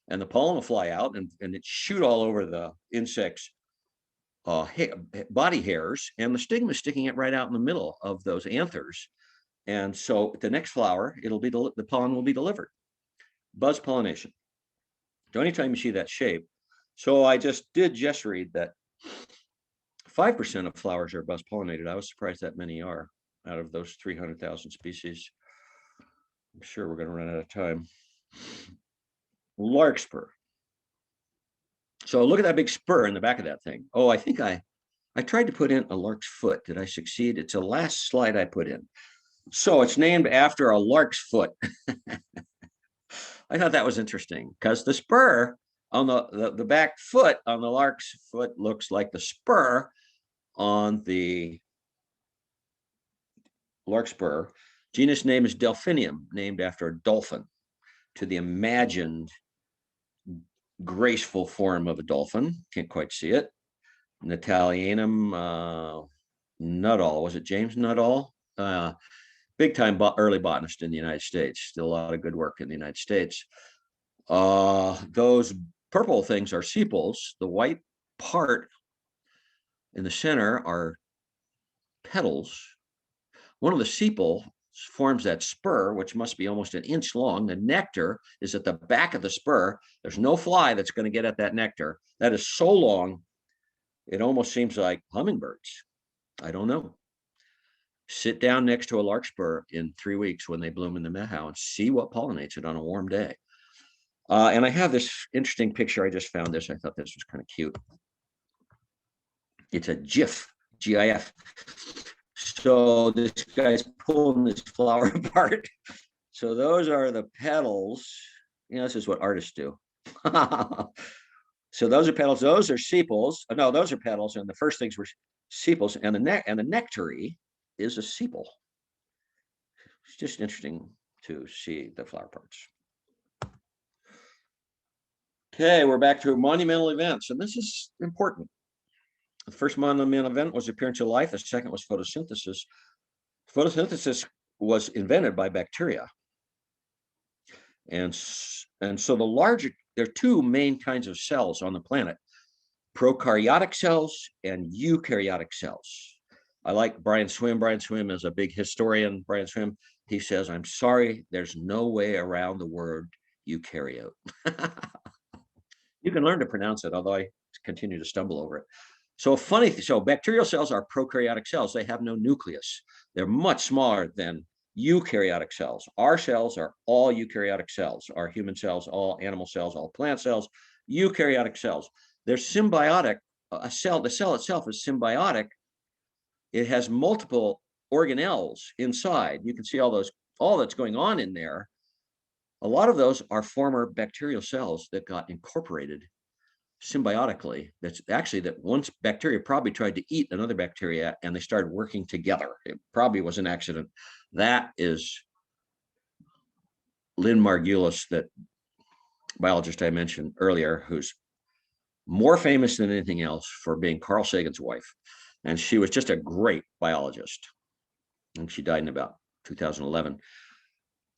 And the pollen will fly out and it shoot all over the insect's body hairs, and the stigma is sticking it right out in the middle of those anthers. And so the next flower, the pollen will be delivered. Buzz pollination. So anytime you see that shape, so I just read that 5% of flowers are buzz pollinated. I was surprised that many are out of those 300,000 species. I'm sure we're going to run out of time. Larkspur. So look at that big spur in the back of that thing. Oh, I think I tried to put in a lark's foot. Did I succeed? It's the last slide I put in. So it's named after a lark's foot. I thought that was interesting because the spur on the back foot on the lark's foot looks like the spur on the larkspur. Genus name is Delphinium, named after a dolphin, to the imagined graceful form of a dolphin. Can't quite see it. Natalianum Nuttall. Was it James Nuttall? Big time early botanist in the United States. Still a lot of good work in the United States. Those purple things are sepals. The white part in the center are petals. One of the sepals forms that spur, which must be almost an inch long. The nectar is at the back of the spur. There's no fly that's going to get at that nectar. That is so long, it almost seems like hummingbirds. I don't know. Sit down next to a larkspur in 3 weeks when they bloom in the meadow and see what pollinates it on a warm day. And I have this interesting picture. I just found this. I thought this was kind of cute. It's a GIF, GIF. So this guy's pulling this flower apart. So those are the petals. This is what artists do. So those are petals. Those are sepals. No, those are petals. And the first things were sepals. And the nectary is a sepal. It's just interesting to see the flower parts. Okay, we're back to monumental events, and this is important. The first monumental event was the appearance of life. The second was photosynthesis. Photosynthesis was invented by bacteria. And so there are two main kinds of cells on the planet: prokaryotic cells and eukaryotic cells. I like Brian Swimme. Brian Swimme is a big historian. Brian Swimme, he says, I'm sorry, there's no way around the word eukaryote. You can learn to pronounce it, although I continue to stumble over it. So bacterial cells are prokaryotic cells. They have no nucleus. They're much smaller than eukaryotic cells. Our cells are all eukaryotic cells. Our human cells, all animal cells, all plant cells, eukaryotic cells. They're symbiotic. The cell itself is symbiotic. It has multiple organelles inside. You can see all that's going on in there. A lot of those are former bacterial cells that got incorporated symbiotically. That's actually that once bacteria probably tried to eat another bacteria and they started working together. It probably was an accident. That is Lynne Margulis, that biologist I mentioned earlier, who's more famous than anything else for being Carl Sagan's wife. And she was just a great biologist. And she died in about 2011.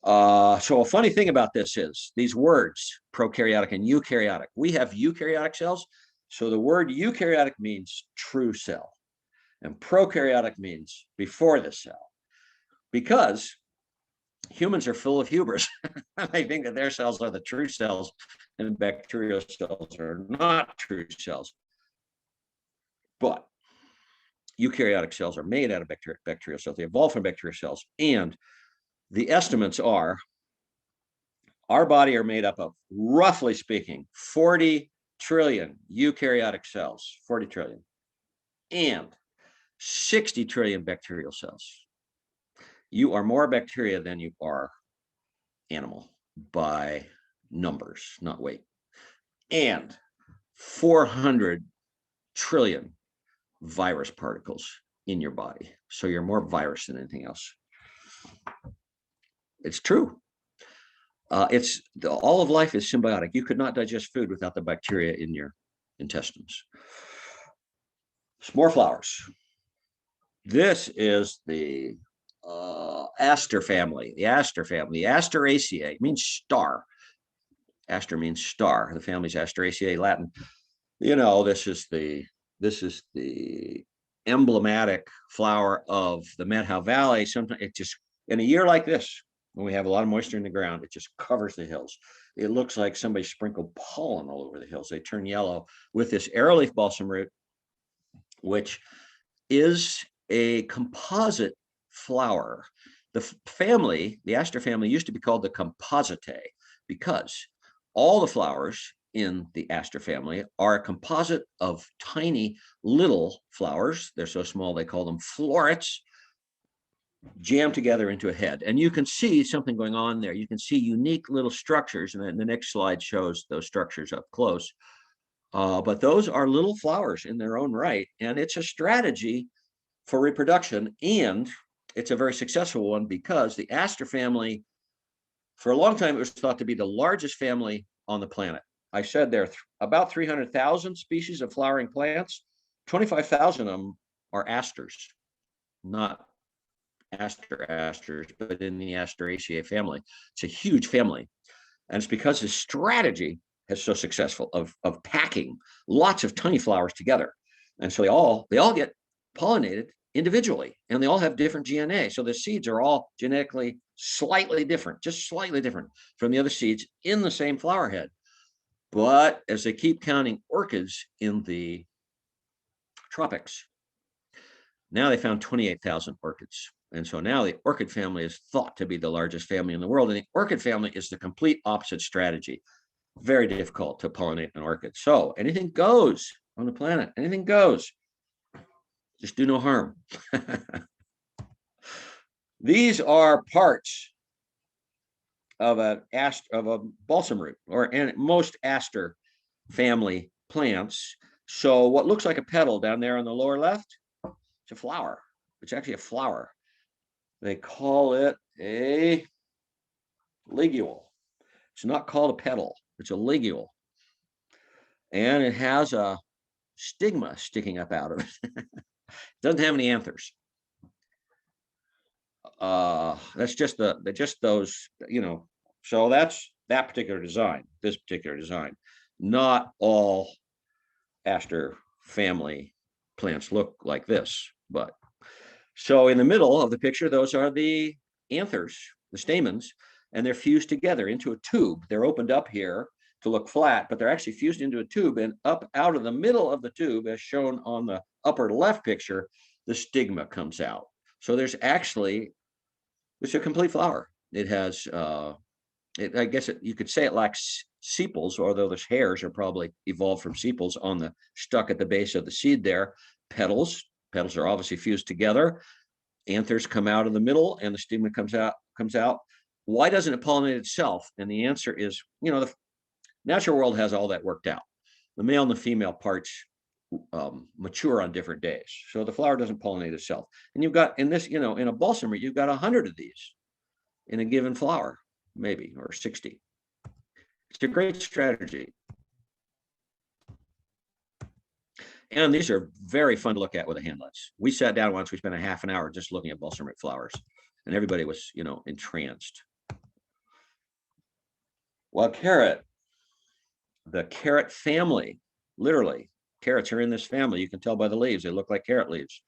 So a funny thing about this is these words, prokaryotic and eukaryotic. We have eukaryotic cells. So the word eukaryotic means true cell. And prokaryotic means before the cell, because humans are full of hubris. They think that their cells are the true cells and bacterial cells are not true cells. But eukaryotic cells are made out of bacterial cells. They evolve from bacterial cells. And the estimates are our body are made up of, roughly speaking, 40 trillion eukaryotic cells, 40 trillion, and 60 trillion bacterial cells. You are more bacteria than you are animal by numbers, not weight. And 400 trillion virus particles in your body. So you're more virus than anything else. It's true. All of life is symbiotic. You could not digest food without the bacteria in your intestines. Spore flowers. This is the aster family. The aster family. The Asteraceae means star. Aster means star. The family's Asteraceae, Latin. You know, this is the emblematic flower of the Methow Valley. Sometimes it just, in a year like this, when we have a lot of moisture in the ground, it just covers the hills. It looks like somebody sprinkled pollen all over the hills. They turn yellow with this arrowleaf balsam root, which is a composite flower. The family, the aster family, used to be called the Compositae because all the flowers in the aster family are a composite of tiny little flowers. They're so small they call them florets, jammed together into a head. And you can see something going on there. You can see unique little structures, and then the next slide shows those structures up close. But those are little flowers in their own right, and it's a strategy for reproduction, and it's a very successful one because the aster family, for a long time, it was thought to be the largest family on the planet. I said there are about 300,000 species of flowering plants. 25,000 of them are asters, not asters, but in the Asteraceae family. It's a huge family. And it's because his strategy is so successful of packing lots of tiny flowers together. And so they all get pollinated individually, and they all have different DNA. So the seeds are all genetically slightly different, just slightly different from the other seeds in the same flower head. But as they keep counting orchids in the tropics, now they found 28,000 orchids. And so now the orchid family is thought to be the largest family in the world. And the orchid family is the complete opposite strategy. Very difficult to pollinate an orchid. So anything goes on the planet, anything goes. Just do no harm. These are parts of a balsam root, or most aster family plants. So what looks like a petal down there on the lower left, it's a flower. It's actually a flower. They call it a ligule. It's not called a petal. It's a ligule. And it has a stigma sticking up out of it. It doesn't have any anthers. That's just those, you know, so that's that particular design, this particular design. Not all aster family plants look like this, but so in the middle of the picture, those are the anthers, the stamens, and they're fused together into a tube. They're opened up here to look flat, but they're actually fused into a tube, and up out of the middle of the tube, as shown on the upper left picture, the stigma comes out. So there's actually, it's a complete flower. It has, I guess you could say it lacks sepals, although those hairs are probably evolved from sepals on the stuck at the base of the seed there. Petals are obviously fused together. Anthers come out of the middle, and the stigma comes out. Why doesn't it pollinate itself? And the answer is, you know, the natural world has all that worked out. The male and the female parts mature on different days, so the flower doesn't pollinate itself. And you've got in this, you know, in a balsam root, you've got 100 of these in a given flower, maybe, or 60. It's a great strategy. And these are very fun to look at with a hand lens. We sat down once, we spent a half an hour just looking at balsam root flowers, and everybody was, you know, entranced. Well, carrot, the carrot family, literally, carrots are in this family. You can tell by the leaves, they look like carrot leaves.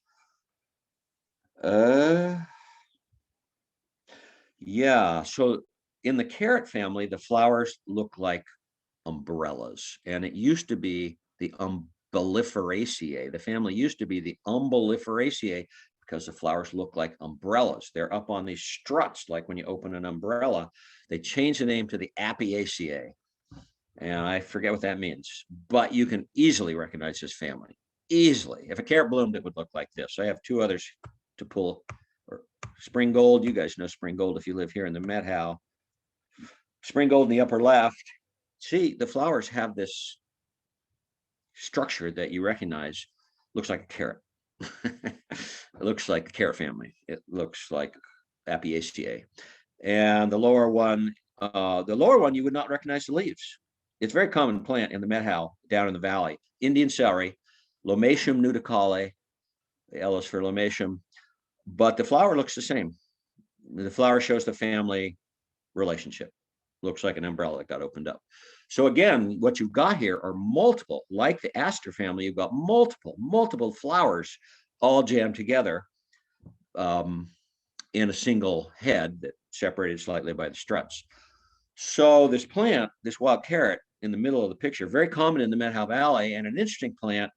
Yeah, so in the carrot family, the flowers look like umbrellas, and it used to be the Umbelliferaceae. The family used to be the Umbelliferaceae because the flowers look like umbrellas. They're up on these struts, like when you open an umbrella. They changed the name to the Apiaceae, and I forget what that means, but you can easily recognize this family. Easily. If a carrot bloomed, it would look like this. I have two others to pull. Or spring gold, you guys know spring gold if you live here in the Met How. Spring gold in the upper left. See, the flowers have this structure that you recognize. Looks like a carrot. It looks like the carrot family. It looks like Apiaceae. And the lower one you would not recognize the leaves. It's a very common plant in the Met How down in the valley. Indian celery, Lomatium nudicale. The L is for Lomatium, but the flower looks the same. The flower shows the family relationship. Looks like an umbrella that got opened up. So again, what you've got here are multiple, like the aster family, you've got multiple flowers all jammed together in a single head that separated slightly by the struts. So this plant, this wild carrot in the middle of the picture, very common in the Met How Valley, and an interesting plant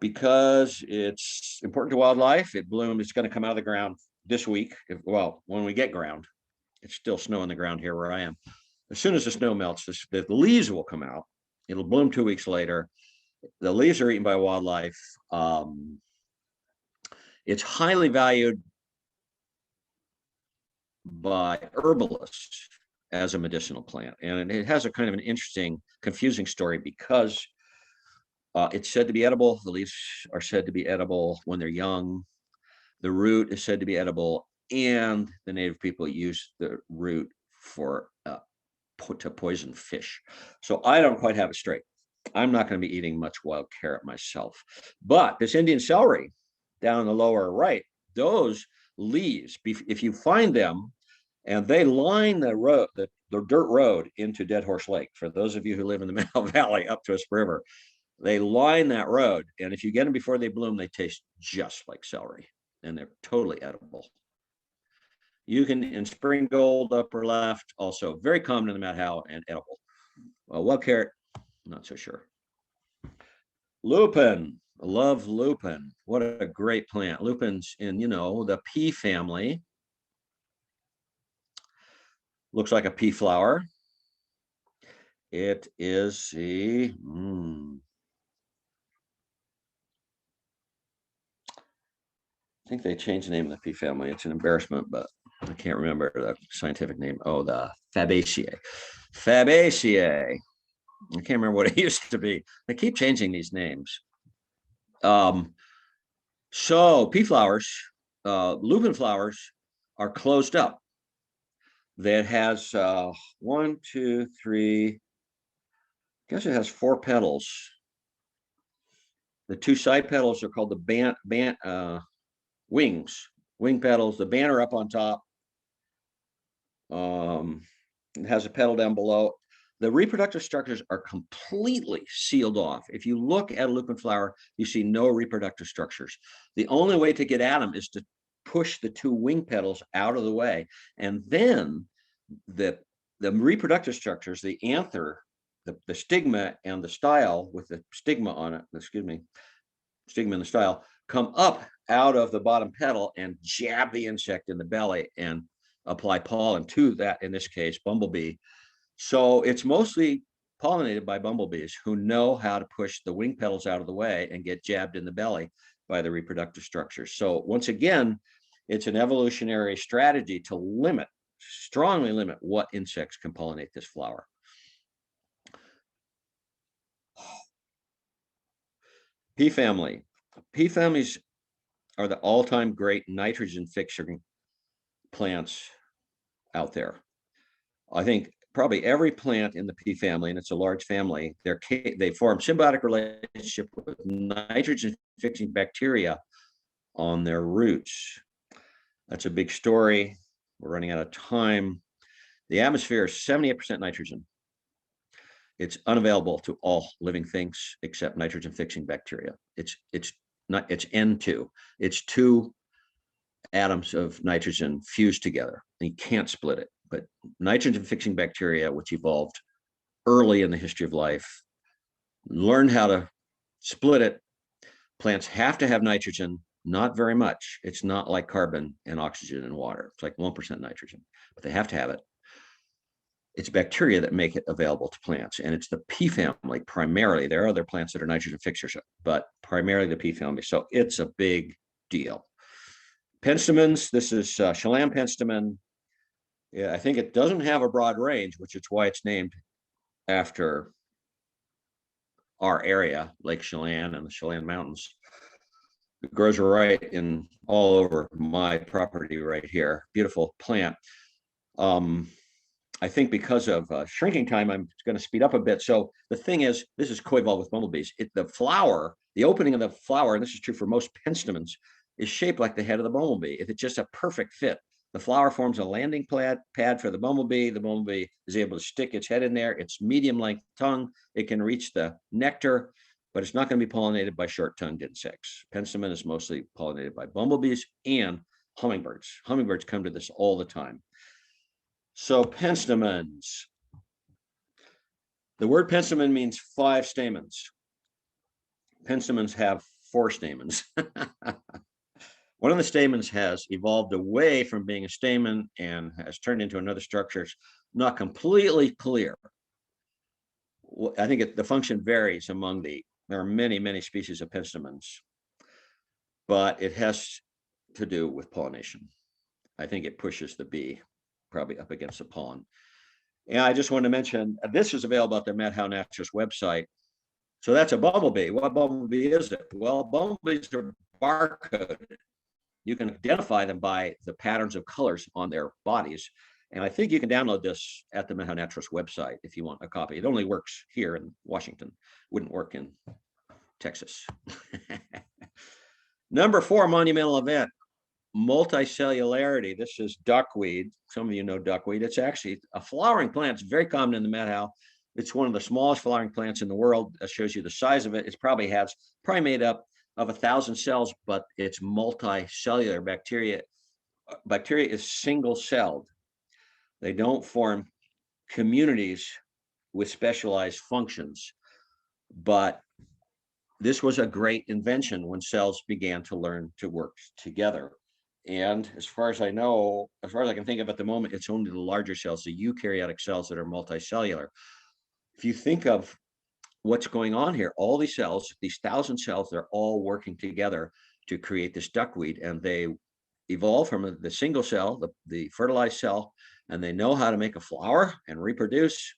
because it's important to wildlife. It bloomed, it's going to come out of the ground this week. Well, when we get ground, it's still snow on the ground here where I am. As soon as the snow melts, the leaves will come out. It'll bloom 2 weeks later. The leaves are eaten by wildlife. It's highly valued by herbalists as a medicinal plant. And it has a kind of an interesting, confusing story because it's said to be edible. The leaves are said to be edible when they're young. The root is said to be edible, and the native people use the root for to poison fish. So I don't quite have it straight. I'm not going to be eating much wild carrot myself. But this Indian celery down in the lower right, those leaves, if you find them, and they line the road, the dirt road into Dead Horse Lake. For those of you who live in the Met How Valley up to Wisp River, they line that road. And if you get them before they bloom, they taste just like celery, and they're totally edible. You can, in spring gold, upper left, also very common in the Met How and edible. Wild carrot, not so sure. Lupin, love lupin. What a great plant. Lupin's in, the pea family. Looks like a pea flower. It is I think they changed the name of the pea family. It's an embarrassment, but I can't remember the scientific name. Oh, the Fabaceae. Fabaceae. I can't remember what it used to be. They keep changing these names. So pea flowers, lupin flowers are closed up. That has 1, 2, 3. I guess it has 4 petals. The 2 side petals are called the wing petals. The banner up on top. It has a petal down below. The reproductive structures are completely sealed off. If you look at a lupin flower, you see no reproductive structures. The only way to get at them is to push the 2 wing petals out of the way. And then the reproductive structures, the anther, the stigma and the style with the stigma on it, stigma and the style, come up out of the bottom petal and jab the insect in the belly and apply pollen to that, in this case, bumblebee. So it's mostly pollinated by bumblebees who know how to push the wing petals out of the way and get jabbed in the belly by the reproductive structures. So once again, it's an evolutionary strategy to strongly limit what insects can pollinate this flower. Pea family. Pea families are the all-time great nitrogen fixing plants out there. I think probably every plant in the pea family, and it's a large family, they form symbiotic relationship with nitrogen fixing bacteria on their roots. That's a big story. We're running out of time. The atmosphere is 78% nitrogen. It's unavailable to all living things except nitrogen fixing bacteria. It's N2. It's 2 atoms of nitrogen fuse together. And you can't split it. But nitrogen fixing bacteria, which evolved early in the history of life, learned how to split it. Plants have to have nitrogen, not very much. It's not like carbon and oxygen and water. It's like 1% nitrogen, but they have to have it. It's bacteria that make it available to plants, and it's the Pea family primarily. There are other plants that are nitrogen fixers, but primarily the Pea family. So it's a big deal. Penstemons, this is Chalam Penstemon. Yeah, I think it doesn't have a broad range, which is why it's named after our area, Lake Chelan and the Chelan Mountains. It grows right in all over my property right here. Beautiful plant. I think because of shrinking time, I'm going to speed up a bit. So the thing is, this is co-evolved with bumblebees. The flower, the opening of the flower, and this is true for most penstemons, is shaped like the head of the bumblebee. If it's just a perfect fit, the flower forms a landing pad for the bumblebee. The bumblebee is able to stick its head in there. It's medium length tongue. It can reach the nectar, but it's not going to be pollinated by short-tongued insects. Penstemon is mostly pollinated by bumblebees and hummingbirds. Hummingbirds come to this all the time. So penstemons. The word penstemon means 5 stamens. Penstemons have 4 stamens. One of the stamens has evolved away from being a stamen and has turned into another structure. It's not completely clear. I think the function varies among there are many, many species of penstemons, but it has to do with pollination. I think it pushes the bee probably up against the pollen. And I just want to mention, this is available at the Met How Naturalist website. So that's a bumblebee. What bumblebee is it? Well, bumblebees are barcoded. You can identify them by the patterns of colors on their bodies. And I think you can download this at the Met How Naturalist website if you want a copy. It only works here in Washington. Wouldn't work in Texas. Number 4 monumental event, multicellularity. This is duckweed. Some of you know duckweed. It's actually a flowering plant. It's very common in the Met How. It's one of the smallest flowering plants in the world. That shows you the size of it. It's probably made up of 1,000 cells, but it's multicellular. Bacteria is single-celled. They don't form communities with specialized functions. But this was a great invention when cells began to learn to work together. And as far as I know, as far as I can think of at the moment, it's only the larger cells, the eukaryotic cells, that are multicellular. If you think of what's going on here, all these cells, these 1,000 cells, they're all working together to create this duckweed, and they evolve from the single cell, the fertilized cell, and they know how to make a flower and reproduce.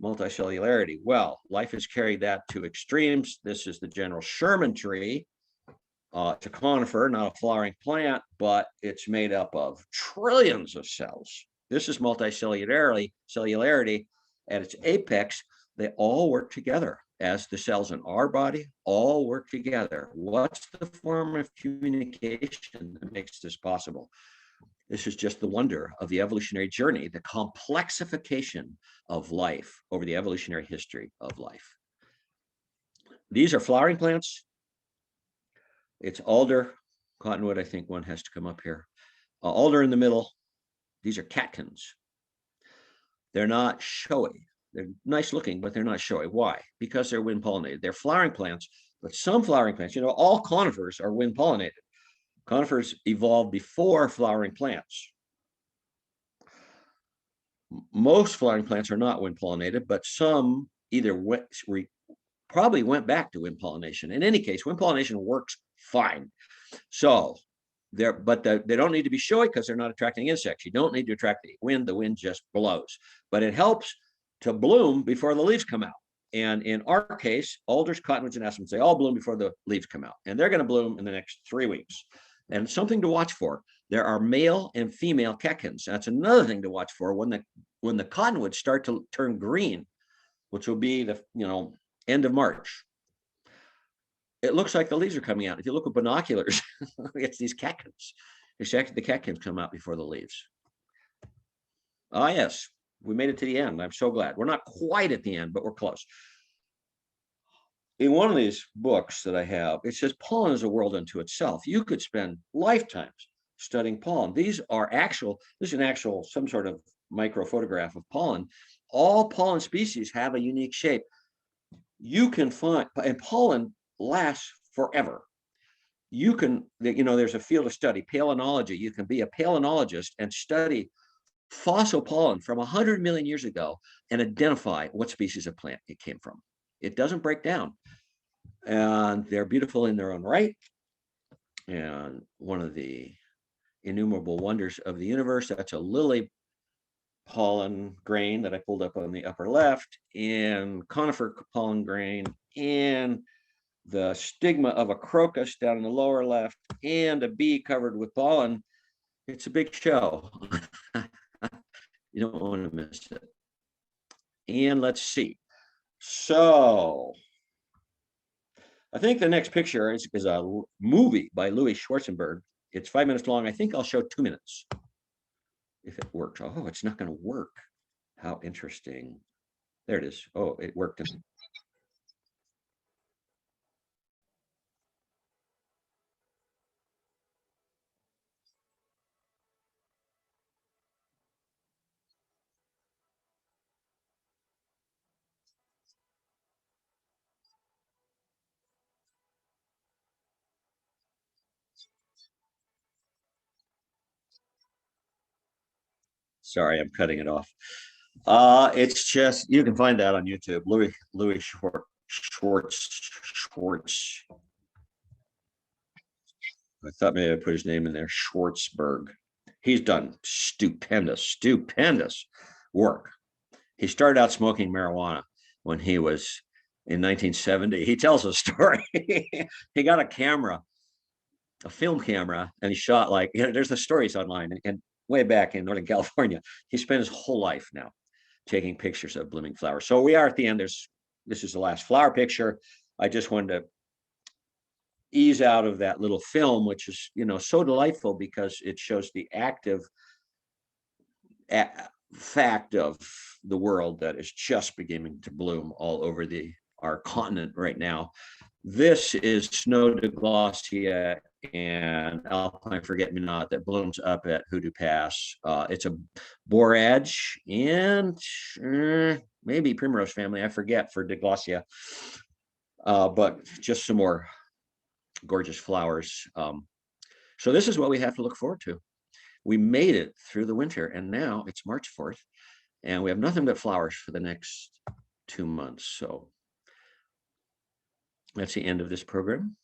Multicellularity. Well, life has carried that to extremes. This is the general Sherman tree. It's a conifer, not a flowering plant, but it's made up of trillions of cells. This is multicellularity at its apex. They all work together, as the cells in our body all work together. What's the form of communication that makes this possible? This is just the wonder of the evolutionary journey, the complexification of life over the evolutionary history of life. These are flowering plants. It's alder, cottonwood. I think one has to come up here. Alder in the middle. These are catkins. They're not showy. They're nice looking, but they're not showy. Why? Because they're wind pollinated. They're flowering plants, but some flowering plants, all conifers are wind pollinated. Conifers evolved before flowering plants. Most flowering plants are not wind pollinated, but some either probably went back to wind pollination. In any case, wind pollination works fine. So they don't need to be showy because they're not attracting insects. You don't need to attract the wind just blows. But it helps to bloom before the leaves come out. And in our case, alders, cottonwoods, and aspens, they all bloom before the leaves come out. And they're going to bloom in the next 3 weeks. And something to watch for, there are male and female catkins. That's another thing to watch for when the cottonwoods start to turn green, which will be the end of March. It looks like the leaves are coming out. If you look with binoculars, it's these catkins. The catkins come out before the leaves. Ah, yes, we made it to the end. I'm so glad. We're not quite at the end, but we're close. In one of these books that I have, it says pollen is a world unto itself. You could spend lifetimes studying pollen. These are actual, this is an actual, some sort of micro photograph of pollen. All pollen species have a unique shape. You can find, and pollen lasts forever. You can, there's a field of study, palynology. You can be a palynologist and study fossil pollen from 100 million years ago and identify what species of plant it came from. It doesn't break down. And they're beautiful in their own right. And one of the innumerable wonders of the universe, that's a lily pollen grain that I pulled up on the upper left, and conifer pollen grain, and the stigma of a crocus down in the lower left, and a bee covered with pollen. It's a big show. You don't want to miss it. And let's see. So I think the next picture is a movie by Louis Schwarzenberg. It's 5 minutes long. I think I'll show 2 minutes if it works. Oh, it's not going to work. How interesting. There it is. Oh, it worked. Sorry, I'm cutting it off. It's just, you can find that on YouTube. Louis Schwartz. I thought maybe I put his name in there, Schwartzberg. He's done stupendous work. He started out smoking marijuana when he was in 1970. He tells a story. He got a camera, a film camera, and he shot there's the stories online. And way back in Northern California, he spent his whole life now taking pictures of blooming flowers. So we are at the end. This is the last flower picture. I just wanted to ease out of that little film, which is, so delightful because it shows the active fact of the world that is just beginning to bloom all over our continent right now. This is Snow de Glossia and Alpine Forget-Me-Not that blooms up at Hoodoo Pass. It's a borage and maybe Primrose Family, I forget, for de Glossia. But just some more gorgeous flowers. So this is what we have to look forward to. We made it through the winter, and now it's March 4th, and we have nothing but flowers for the next 2 months. So that's the end of this program.